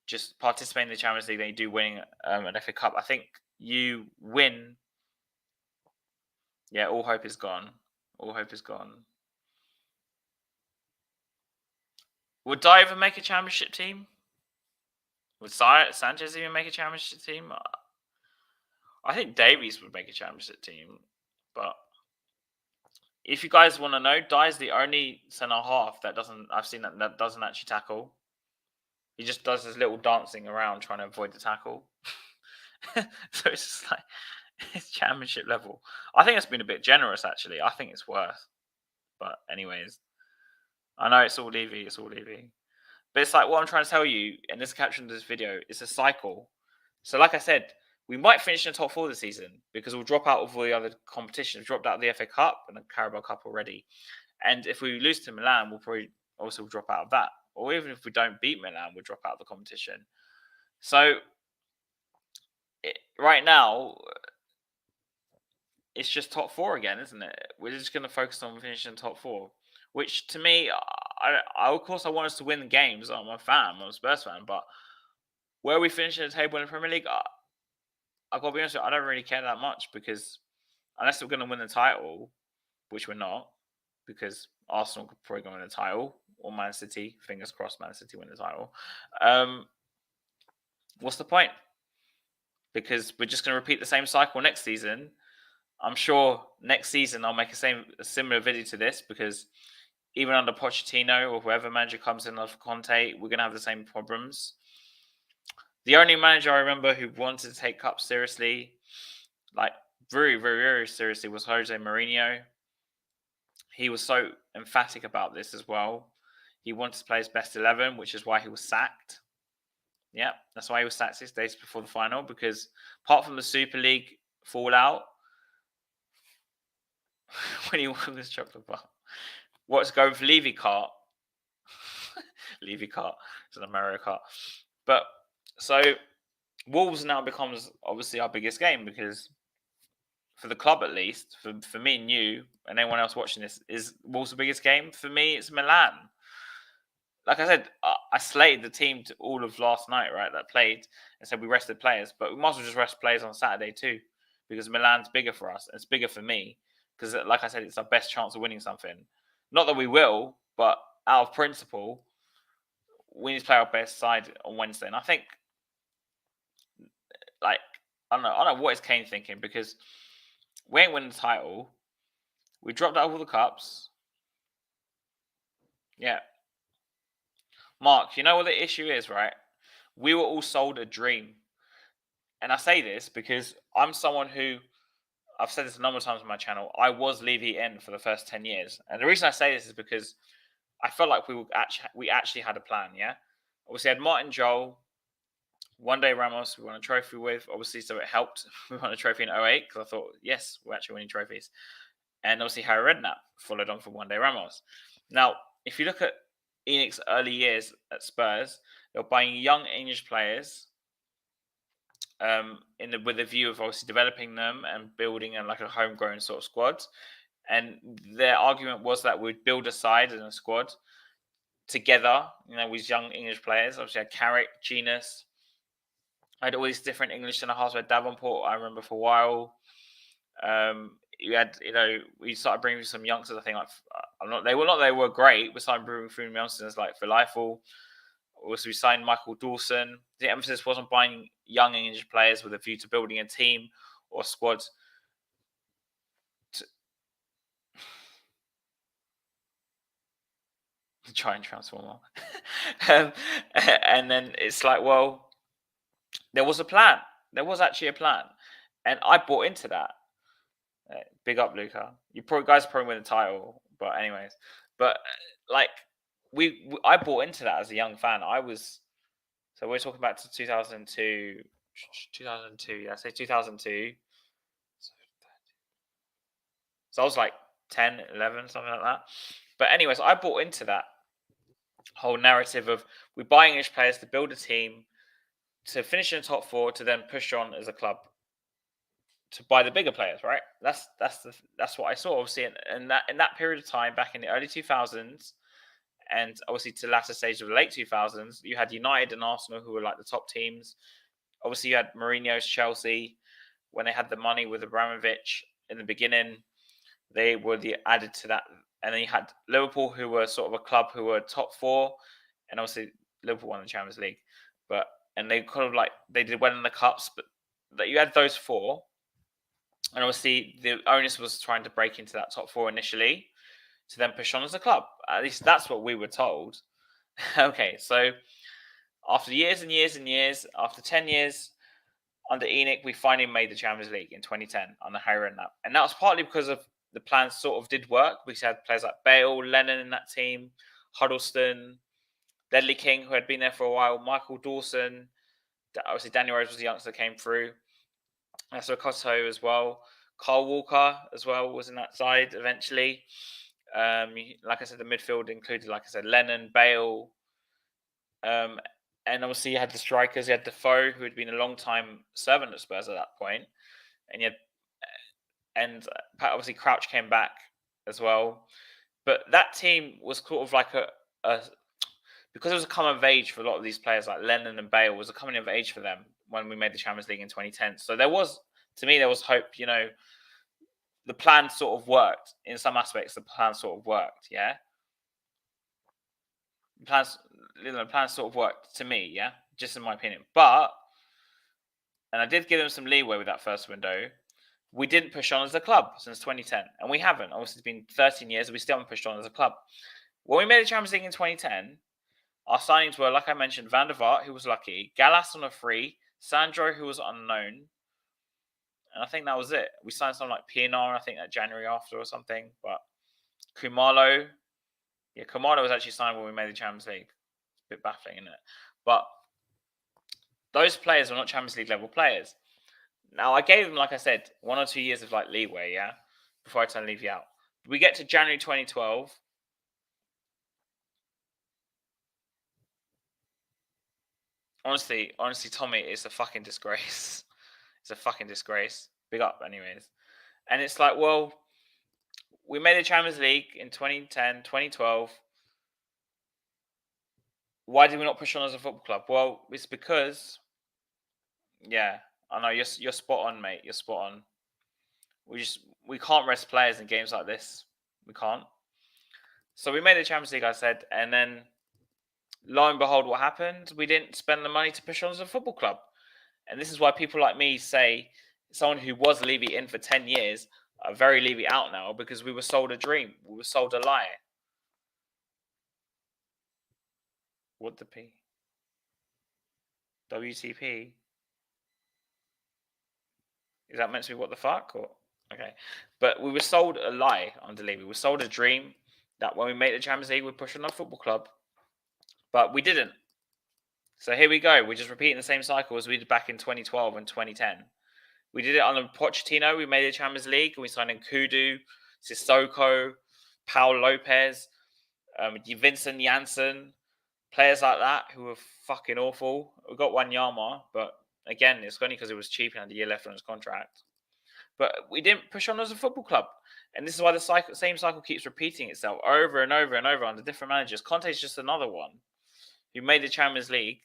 just participating in the Champions League than you do winning an FA Cup. I think you win. Yeah, all hope is gone. All hope is gone. Would Dye even make a championship team? Would Sanchez even make a championship team? I think Davies would make a championship team. But if you guys want to know, Dye's the only centre-half I've seen that doesn't actually tackle. He just does his little dancing around trying to avoid the tackle. So it's just like, it's championship level. I think it's been a bit generous, actually. I think it's worse. But anyways, I know it's all Levy. But it's like, what I'm trying to tell you, and this caption of this video, it's a cycle. So like I said, we might finish in the top 4 this season, because we'll drop out of all the other competitions. We've dropped out of the FA Cup and the Carabao Cup already. And if we lose to Milan, we'll probably also drop out of that. Or even if we don't beat Milan, we'll drop out of the competition. So right now, it's just top 4 again, isn't it? We're just going to focus on finishing top 4. Which, to me, of course, I want us to win the games. I'm a fan. I'm a Spurs fan. But where we finish in the table in the Premier League, I've got to be honest with you, I don't really care that much, because unless we're going to win the title, which we're not, because Arsenal could probably go win the title, or Man City. Fingers crossed, Man City win the title. What's the point? Because we're just going to repeat the same cycle next season. I'm sure next season I'll make a similar video to this, because even under Pochettino or whoever manager comes in of Conte, we're going to have the same problems. The only manager I remember who wanted to take cups seriously, like very, very, very seriously, was Jose Mourinho. He was so emphatic about this as well. He wanted to play his best 11, which is why he was sacked. Yeah, that's why he was sacked 6 days before the final, because apart from the Super League fallout, when he won this chocolate bar, what's going for Levy Kart? Levy Kart. It's an America Kart. But so Wolves now becomes obviously our biggest game, because for the club, at least, for me and you and anyone else watching this, is Wolves the biggest game? For me, it's Milan. Like I said, I slated the team to all of last night, right, that played, and said we rested players. But we might as well just rest players on Saturday too, because Milan's bigger for us. And it's bigger for me, because, like I said, it's our best chance of winning something. Not that we will, but out of principle, we need to play our best side on Wednesday. And I think, like, I don't know what is Kane thinking, because we ain't winning the title. We dropped out of all the cups. Yeah. Mark, you know what the issue is, right? We were all sold a dream. And I say this because I'm someone who, I've said this a number of times on my channel, I was Levy in for the first 10 years. And the reason I say this is because I felt like we actually had a plan, yeah? Obviously, I had Martin Joel, one day Ramos, we won a trophy with, obviously, so it helped. We won a trophy in 08, because I thought, yes, we're actually winning trophies. And obviously, Harry Redknapp followed on from one day Ramos. Now, if you look at ENIC's early years at Spurs, they were buying young English players with a view of obviously developing them and building a homegrown sort of squad. And their argument was that we'd build a side and a squad together, with young English players. Obviously, I had Carrick, Genus. I had all these different English centre halves. With Davenport, I remember for a while. You had, we started bringing some youngsters. I think they were great. We started bringing through youngsters like Filifel. Also, we signed Michael Dawson. The emphasis wasn't buying young English players with a view to building a team or squad. To try and transform. And then it's like, well, there was a plan. There was actually a plan, and I bought into that. Big up, Luca. You guys probably win the title, but anyways, I bought into that as a young fan. So we're talking about 2002. 2002, yeah, say 2002. So I was like 10, 11, something like that. But anyways, I bought into that whole narrative of we buy English players to build a team, to finish in the top 4, to then push on as a club to buy the bigger players, right? That's what I saw, obviously, in that period of time back in the early 2000s, and obviously to the latter stage of the late 2000s, you had United and Arsenal, who were like the top teams. Obviously, you had Mourinho's Chelsea when they had the money with Abramovich in the beginning. They were added to that, and then you had Liverpool, who were sort of a club who were top 4, and obviously Liverpool won the Champions League, and they kind of they did well in the cups, but that you had those 4. And obviously, the onus was trying to break into that top 4 initially to then push on as a club. At least that's what we were told. Okay, so after years and years and years, after 10 years under ENIC, we finally made the Champions League in 2010 under Harry Redknapp. And that was partly because of the plans sort of did work. We had players like Bale, Lennon in that team, Huddleston, Ledley King, who had been there for a while, Michael Dawson. Obviously, Danny Rose was the youngster that came through. So Kosovo as well. Carl Walker as well was in that side eventually. Like I said, the midfield included, like I said, Lennon, Bale. And obviously you had the strikers. You had Defoe, who had been a long time servant at Spurs at that point. And obviously Crouch came back as well. But that team was sort of like because it was a coming of age for a lot of these players, like Lennon and Bale, was a coming of age for them when we made the Champions League in 2010. So there was hope, the plan sort of worked in some aspects. The plan sort of worked, yeah. The plan sort of worked to me, yeah, just in my opinion. But and I did give them some leeway with that first window. We didn't push on as a club since 2010, and we haven't. Obviously, it's been 13 years, and we still haven't pushed on as a club. When we made the Champions League in 2010, our signings were, like I mentioned, Van der Vaart, who was lucky, Gallas on a free, Sandro, who was unknown, and I think that was it. We signed someone like PNR, I think that January after or something, but Kumalo, yeah, Kumalo was actually signed when we made the Champions League. It's a bit baffling, isn't it? But those players were not Champions League level players. Now, I gave them, like I said, 1 or 2 years of like leeway, yeah, before I turned Levy out. We get to January 2012. Honestly, Tommy, it's a fucking disgrace. It's a fucking disgrace. Big up, anyways. And it's like, well, we made the Champions League in 2010, 2012. Why did we not push on as a football club? Well, it's because, yeah, I know you're spot on, mate. You're spot on. We can't rest players in games like this. We can't. So we made the Champions League, I said, and then lo and behold, what happened? We didn't spend the money to push on as a football club. And this is why people like me say someone who was Levy in for 10 years are very Levy out now, because we were sold a dream. We were sold a lie. What the P? WTP? Is that meant to be what the fuck? Or okay. But we were sold a lie under Levy. We were sold a dream that when we made the Champions League, we'd push on our football club. But we didn't. So here we go. We're just repeating the same cycle as we did back in 2012 and 2010. We did it under Pochettino. We made the Champions League. And we signed in Kudu, Sissoko, Paul Lopez, Vincent Janssen, players like that who were fucking awful. We got Wanyama, but again, it's only because it was cheap and had a year left on his contract. But we didn't push on as a football club. And this is why the same cycle keeps repeating itself over and over and over under different managers. Conte's just another one who made the Champions League.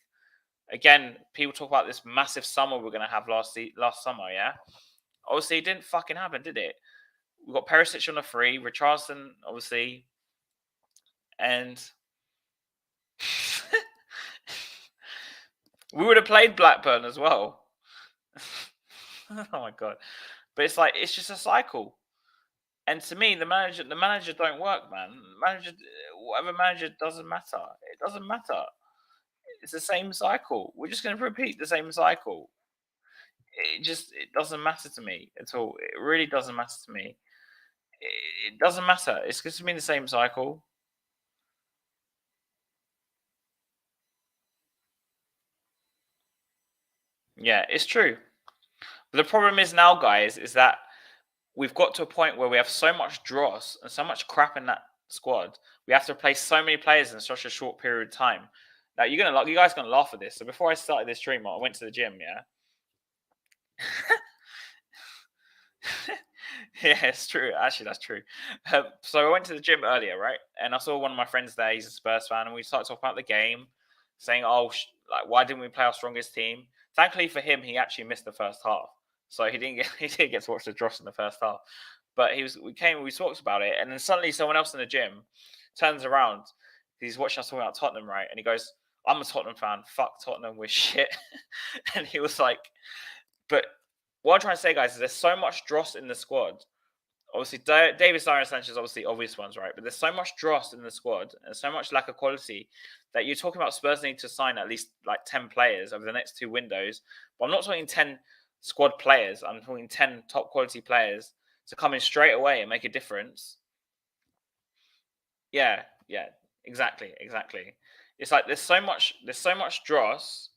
Again, people talk about this massive summer we're going to have last summer, yeah? Obviously, it didn't fucking happen, did it? We got Perisic on a free, Richarlison, obviously, and we would have played Blackburn as well. Oh my god! But it's like it's just a cycle, and to me, the manager don't work, man. Whatever manager doesn't matter. It doesn't matter. It's the same cycle. We're just going to repeat the same cycle. It doesn't matter to me at all. It really doesn't matter to me. It doesn't matter. It's going to be the same cycle. Yeah, it's true. But the problem is now, guys, is that we've got to a point where we have so much dross and so much crap in that squad. We have to replace so many players in such a short period of time. Now you guys are gonna laugh at this. So before I started this stream, I went to the gym. Yeah. Yeah, it's true. Actually, that's true. So I went to the gym earlier, right? And I saw one of my friends there. He's a Spurs fan, and we started talking about the game, saying, "Oh, why didn't we play our strongest team?" Thankfully for him, he actually missed the first half, so he didn't get to watch the dross in the first half. But we talked about it, and then suddenly someone else in the gym turns around. He's watching us talking about Tottenham, right? And he goes, "I'm a Tottenham fan. Fuck Tottenham, we're shit." And he was like, "But what I'm trying to say, guys, is there's so much dross in the squad. Obviously, David Cyrus Sanchez, obviously obvious ones, right? But there's so much dross in the squad and so much lack of quality that you're talking about Spurs need to sign at least like 10 players over the next 2 windows. But I'm not talking 10 squad players. I'm talking 10 top quality players to come in straight away and make a difference. Yeah, exactly. It's like there's so much dross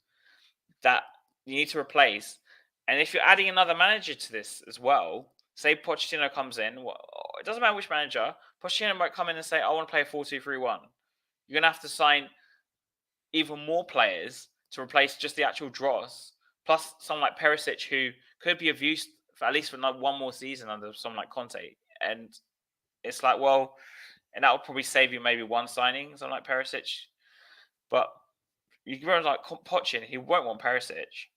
that you need to replace. And if you're adding another manager to this as well, say Pochettino comes in, it doesn't matter which manager, Pochettino might come in and say, I want to play a 4-2-3-1. You're going to have to sign even more players to replace just the actual dross, plus someone like Perisic, who could be of use for at least for like 1 more season under someone like Conte. And it's like, well, and that will probably save you maybe 1 signing, something like Perisic. But you can remember like Pochettino, he won't want Perisic.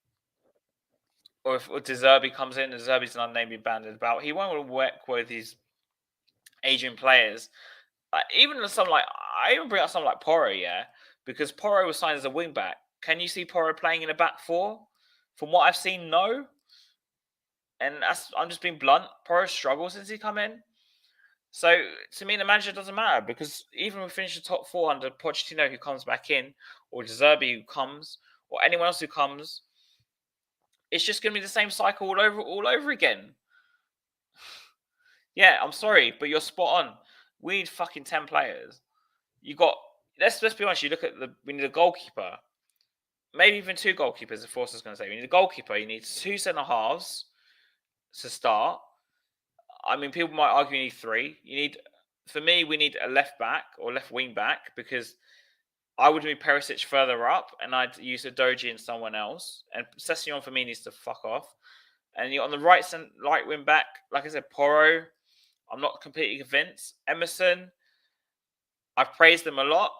or if De Zerbi comes in, De Zerbi's an unnamed being banded about, he won't work with these Asian players. Even some like I even bring up something like Porro, yeah, because Porro was signed as a wing back. Can you see Porro playing in a back four? From what I've seen, no. And I'm just being blunt. Porro struggles since he come in. So to me, the manager doesn't matter because even if we finish the top four under Pochettino, who comes back in, or De Zerbi who comes, or anyone else who comes, it's just going to be the same cycle all over again. Yeah, I'm sorry, but you're spot on. We need fucking 10 players. You got let's be honest. You look at we need a goalkeeper, maybe even 2 goalkeepers. If Forster's going to say we need a goalkeeper, you need 2 centre halves to start. I mean, people might argue you need 3. For me, we need a left back or left wing back because I would move Perisic further up and I'd use a Doji and someone else. And Sessegnon for me needs to fuck off. And you're on the right wing back, like I said, Porro. I'm not completely convinced. Emerson, I've praised him a lot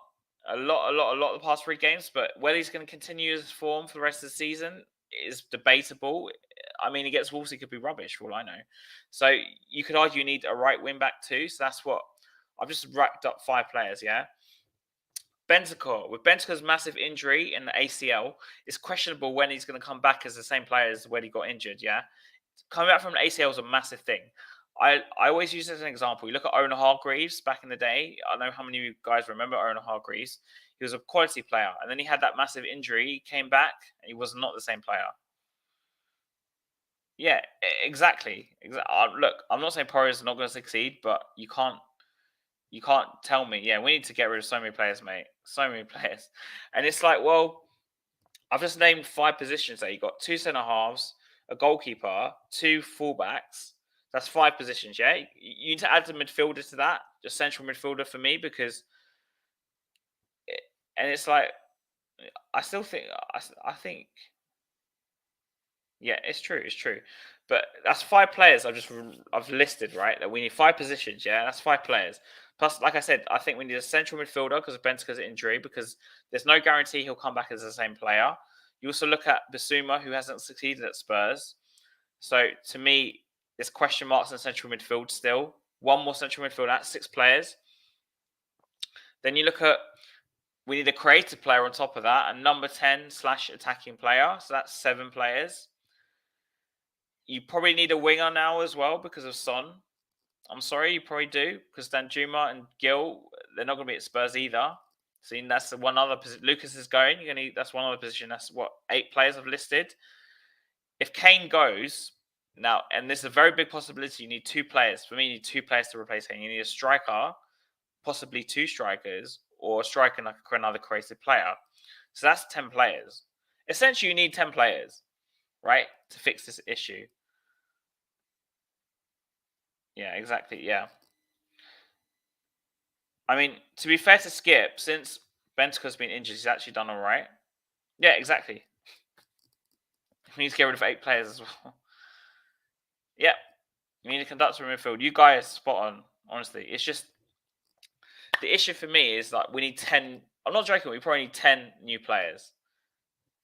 the past 3 games, but whether he's going to continue his form for the rest of the season is debatable. I mean, against Wolves, he could be rubbish for all I know. So you could argue you need a right wing back too. So that's what I've just racked up 5 players, yeah? Bentancur, with Bentancur's massive injury in the ACL, it's questionable when he's going to come back as the same player as when he got injured, yeah? Coming back from an ACL is a massive thing. I always use it as an example. You look at Owen Hargreaves back in the day. I know how many of you guys remember Owen Hargreaves. He was a quality player. And then he had that massive injury. He came back and he was not the same player. Yeah, exactly. Look, I'm not saying Porro is not going to succeed, but you can't tell me, yeah, we need to get rid of so many players, mate. So many players. And it's like, well, I've just named 5 positions there. You've got 2 centre halves, a goalkeeper, 2 fullbacks. That's 5 positions, yeah? You need to add a midfielder to that, just central midfielder for me, because... And it's like, I still think... I think... Yeah, it's true, But that's 5 players I've listed, right? That we need 5 positions, yeah? That's 5 players. Plus, like I said, I think we need a central midfielder because of Bentancur's injury, because there's no guarantee he'll come back as the same player. You also look at Bissouma, who hasn't succeeded at Spurs. So, to me, there's question marks in central midfield still. 1 more central midfield, that's 6 players. Then you look at, we need a creative player on top of that, a number 10/attacking player. So that's 7 players. You probably need a winger now as well because of Son. I'm sorry, you probably do, because Danjuma and Gil, they're not going to be at Spurs either. So that's the one other position. Lucas is going. That's one other position. That's what 8 players I've listed. If Kane goes now, and this is a very big possibility, you need 2 players. For me, you need 2 players to replace Kane. You need a striker, possibly 2 strikers, or a striker and another creative player. So that's 10 players. Essentially, you need 10 players, right, to fix this issue. Yeah, exactly. Yeah. I mean, to be fair to Skip, since Bentancur's been injured, he's actually done all right. Yeah, exactly. We need to get rid of 8 players as well. Yeah. We need a conductor in midfield. You guys spot on, honestly. It's just the issue for me is like we need 10. I'm not joking. We probably need 10 new players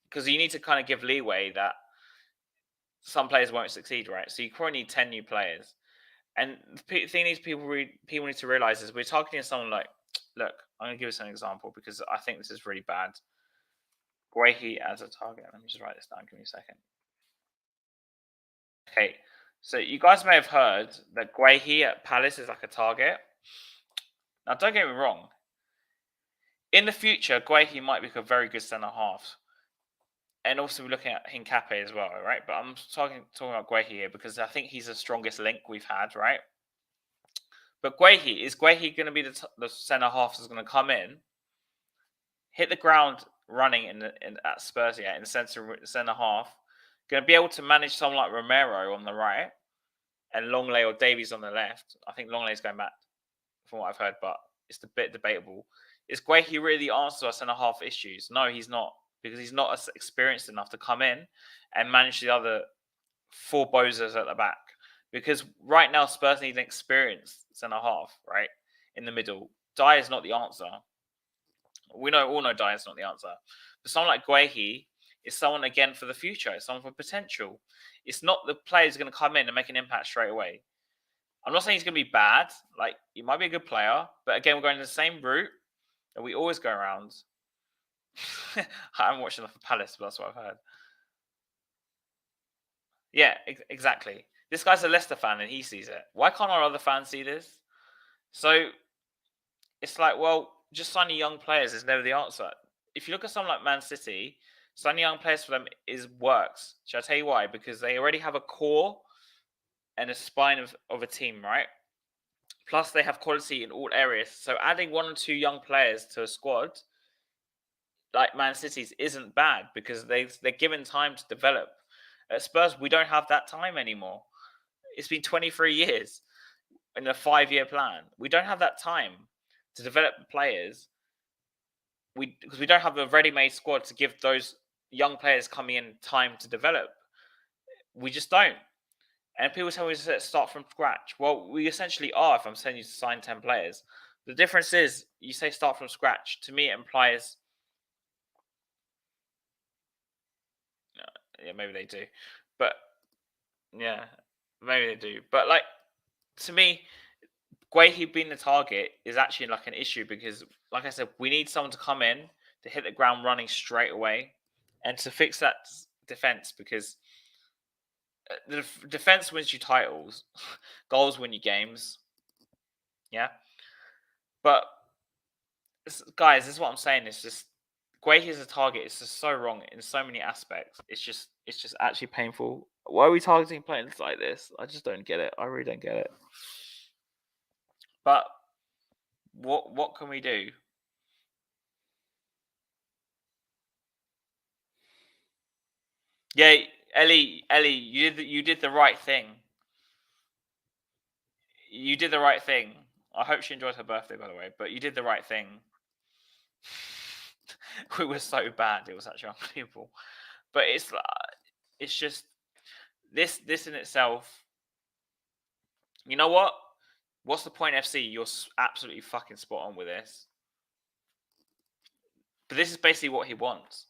because you need to kind of give leeway that some players won't succeed, right? So you probably need 10 new players. And the thing is, people need to realize is we're targeting someone like, look, I'm going to give us an example because I think this is really bad. Guehi as a target. Let me just write this down. Give me a second. Okay, so you guys may have heard that Guehi at Palace is like a target. Now, don't get me wrong. In the future, Guehi might become a very good centre half. And also, we're looking at Hincape as well, right? But I'm talking about Guehi here because I think he's the strongest link we've had, right? But is Guehi going to be the centre half that's going to come in, hit the ground running at Spurs, yeah, in the centre half, going to be able to manage someone like Romero on the right and Longley or Davies on the left? I think Longley's going back from what I've heard, but it's a bit debatable. Is Guehi really the answer to our centre half issues? No, he's not, because he's not experienced enough to come in and manage the other 4 bozos at the back. Because right now, Spurs need an experienced centre half, right, in the middle. Dyer's not the answer. We all know Dyer's not the answer. But someone like Guehi, It's someone again for the future. It's someone for potential. It's not the player's going to come in and make an impact straight away. I'm not saying he's going to be bad. Like, he might be a good player, but again, we're going the same route that we always go around. I haven't watched enough of Palace, but that's what I've heard. Yeah, exactly. This guy's a Leicester fan and he sees it. Why can't our other fans see this? So it's like, well, just signing young players is never the answer. If you look at someone like Man City, signing young players for them works. Shall I tell you why? Because they already have a core and a spine of a team, right? Plus, they have quality in all areas. So adding 1 or 2 young players to a squad like Man City's isn't bad because they're given time to develop. At Spurs, we don't have that time anymore. It's been 23 years in a 5-year plan. We don't have that time to develop players. Because we don't have a ready-made squad to give those young players coming in time to develop. We just don't. And people tell me to start from scratch. Well, we essentially are if I'm saying you to sign 10 players. The difference is you say start from scratch. To me, it implies... Yeah, maybe they do. But, yeah, maybe they do. But, like, to me, Guehi being the target is actually like an issue because, like I said, we need someone to come in to hit the ground running straight away and to fix that defense because the defense wins you titles, goals win you games. Yeah, but guys, this is what I'm saying. It's just Guehi as a target is just so wrong in so many aspects. It's just actually painful. Why are we targeting players like this? I just don't get it. I really don't get it. But what can we do? Yeah, Ellie, you did the right thing. You did the right thing. I hope she enjoyed her birthday, by the way. But you did the right thing. We were so bad; it was actually unbelievable. But it's just this in itself. You know what? What's the point, FC? You're absolutely fucking spot on with this. But this is basically what he wants.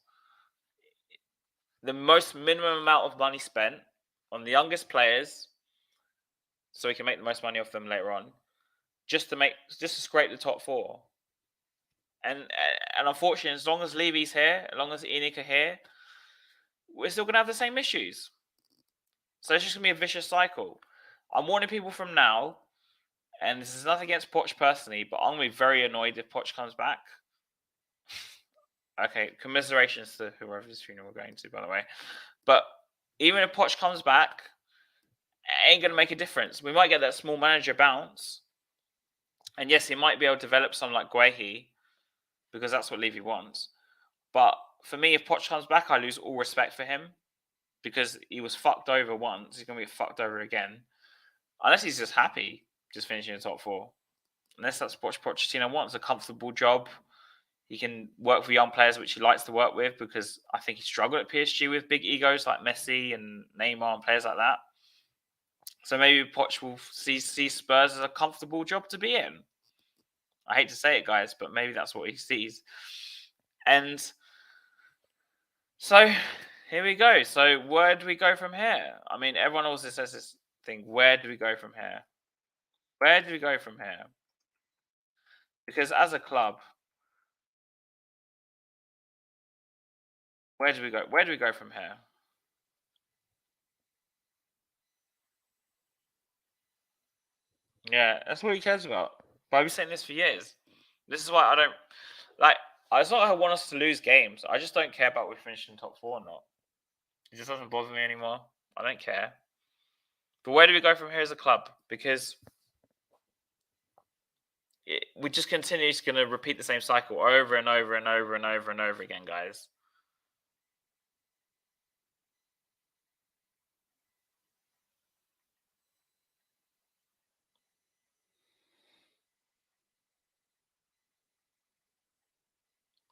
The most minimum amount of money spent on the youngest players, so he can make the most money off them later on, just to scrape the top 4. And unfortunately, as long as Levy's here, as long as Enoch are here, we're still gonna have the same issues. So it's just gonna be a vicious cycle. I'm warning people from now, and this is nothing against Poch personally, but I'm gonna be very annoyed if Poch comes back. Okay, commiserations to whoever's funeral we're going to, by the way. But even if Poch comes back, it ain't going to make a difference. We might get that small manager bounce. And yes, he might be able to develop someone like Guehi, because that's what Levy wants. But for me, if Poch comes back, I lose all respect for him. Because he was fucked over once. He's going to be fucked over again. Unless he's just happy, just finishing in the top 4. Unless that's what Pochettino wants, a comfortable job. He can work with young players, which he likes to work with, because I think he struggled at PSG with big egos like Messi and Neymar and players like that. So maybe Poch will see Spurs as a comfortable job to be in. I hate to say it, guys, but maybe that's what he sees. And so here we go. So where do we go from here? I mean, everyone also says this thing. Where do we go from here? Where do we go from here? Because as a club, where do we go? Where do we go from here? Yeah, that's what he cares about. But I've been saying this for years. This is why I don't like. It's not that I want us to lose games. I just don't care about we finishing top 4 or not. It just doesn't bother me anymore. I don't care. But where do we go from here as a club? Because we just continue going to repeat the same cycle over and over and over and over and over again, guys.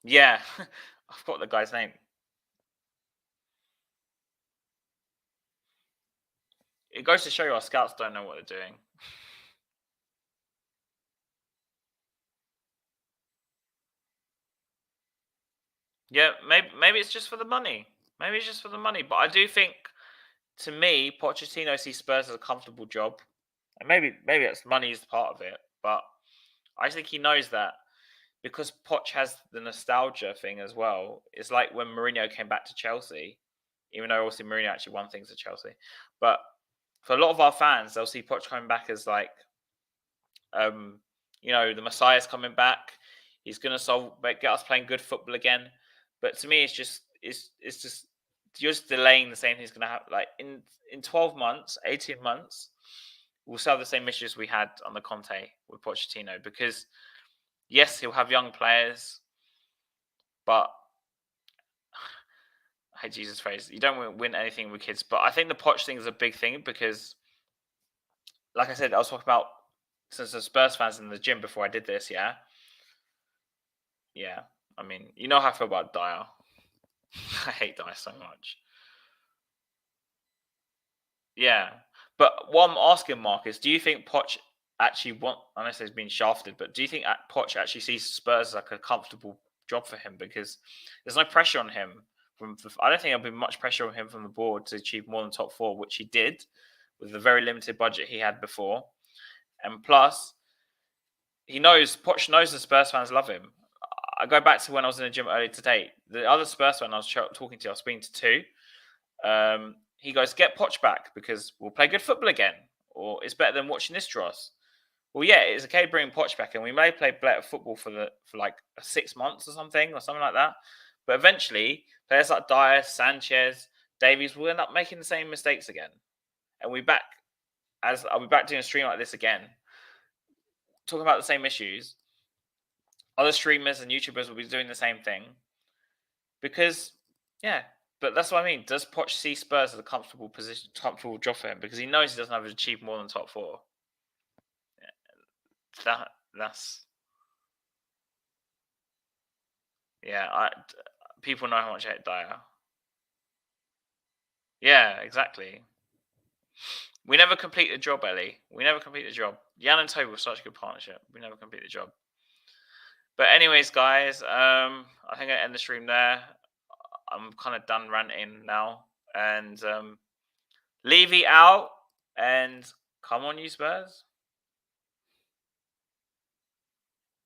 Yeah, I've got the guy's name. It goes to show you our scouts don't know what they're doing. Yeah, maybe it's just for the money. Maybe it's just for the money, but I do think, to me, Pochettino sees Spurs as a comfortable job, and maybe that's money is part of it, but I think he knows that because Poch has the nostalgia thing as well. It's like when Mourinho came back to Chelsea, even though obviously Mourinho actually won things at Chelsea, but for a lot of our fans, they'll see Poch coming back as like, the Messiah's coming back. He's gonna get us playing good football again. But to me, it's just you're just delaying the same thing's gonna happen. Like in 12 months, 18 months, we'll still have the same issues we had on the Conte with Pochettino, because yes, he'll have young players, but I hate Jesus phrase. You don't win anything with kids. But I think the Poch thing is a big thing because, like I said, I was talking about, since the Spurs fans in the gym before I did this, yeah. I mean, you know how I feel about Dyer. I hate Dyer so much. Yeah, but what I'm asking, Mark, is do you think Poch actually I know he's been shafted, but do you think Poch actually sees Spurs as like a comfortable job for him? Because there's no pressure on him. I don't think there'll be much pressure on him from the board to achieve more than top four, which he did with the very limited budget he had before. And plus, Poch knows the Spurs fans love him. I go back to when I was in the gym earlier today. The other Spurs fan I was talking to, I was speaking to two. He goes, "Get Poch back because we'll play good football again, or it's better than watching this dross." Well, yeah, it's okay bringing Poch back, and we may play better football for like 6 months or something like that. But eventually, players like Dyer, Sanchez, Davies will end up making the same mistakes again, and I'll be back doing a stream like this again, talking about the same issues. Other streamers and YouTubers will be doing the same thing because, yeah. But that's what I mean. Does Poch see Spurs as a comfortable job for him because he knows he doesn't have to achieve more than top four? Yeah, that's people know how much I hate Dyer. Yeah, exactly. We never complete the job, Ellie. We never complete the job. Jan and Toby were such a good partnership. We never complete the job. But anyways, guys, I think I end the stream there. I'm kind of done ranting now. And Levy out. And come on, you Spurs.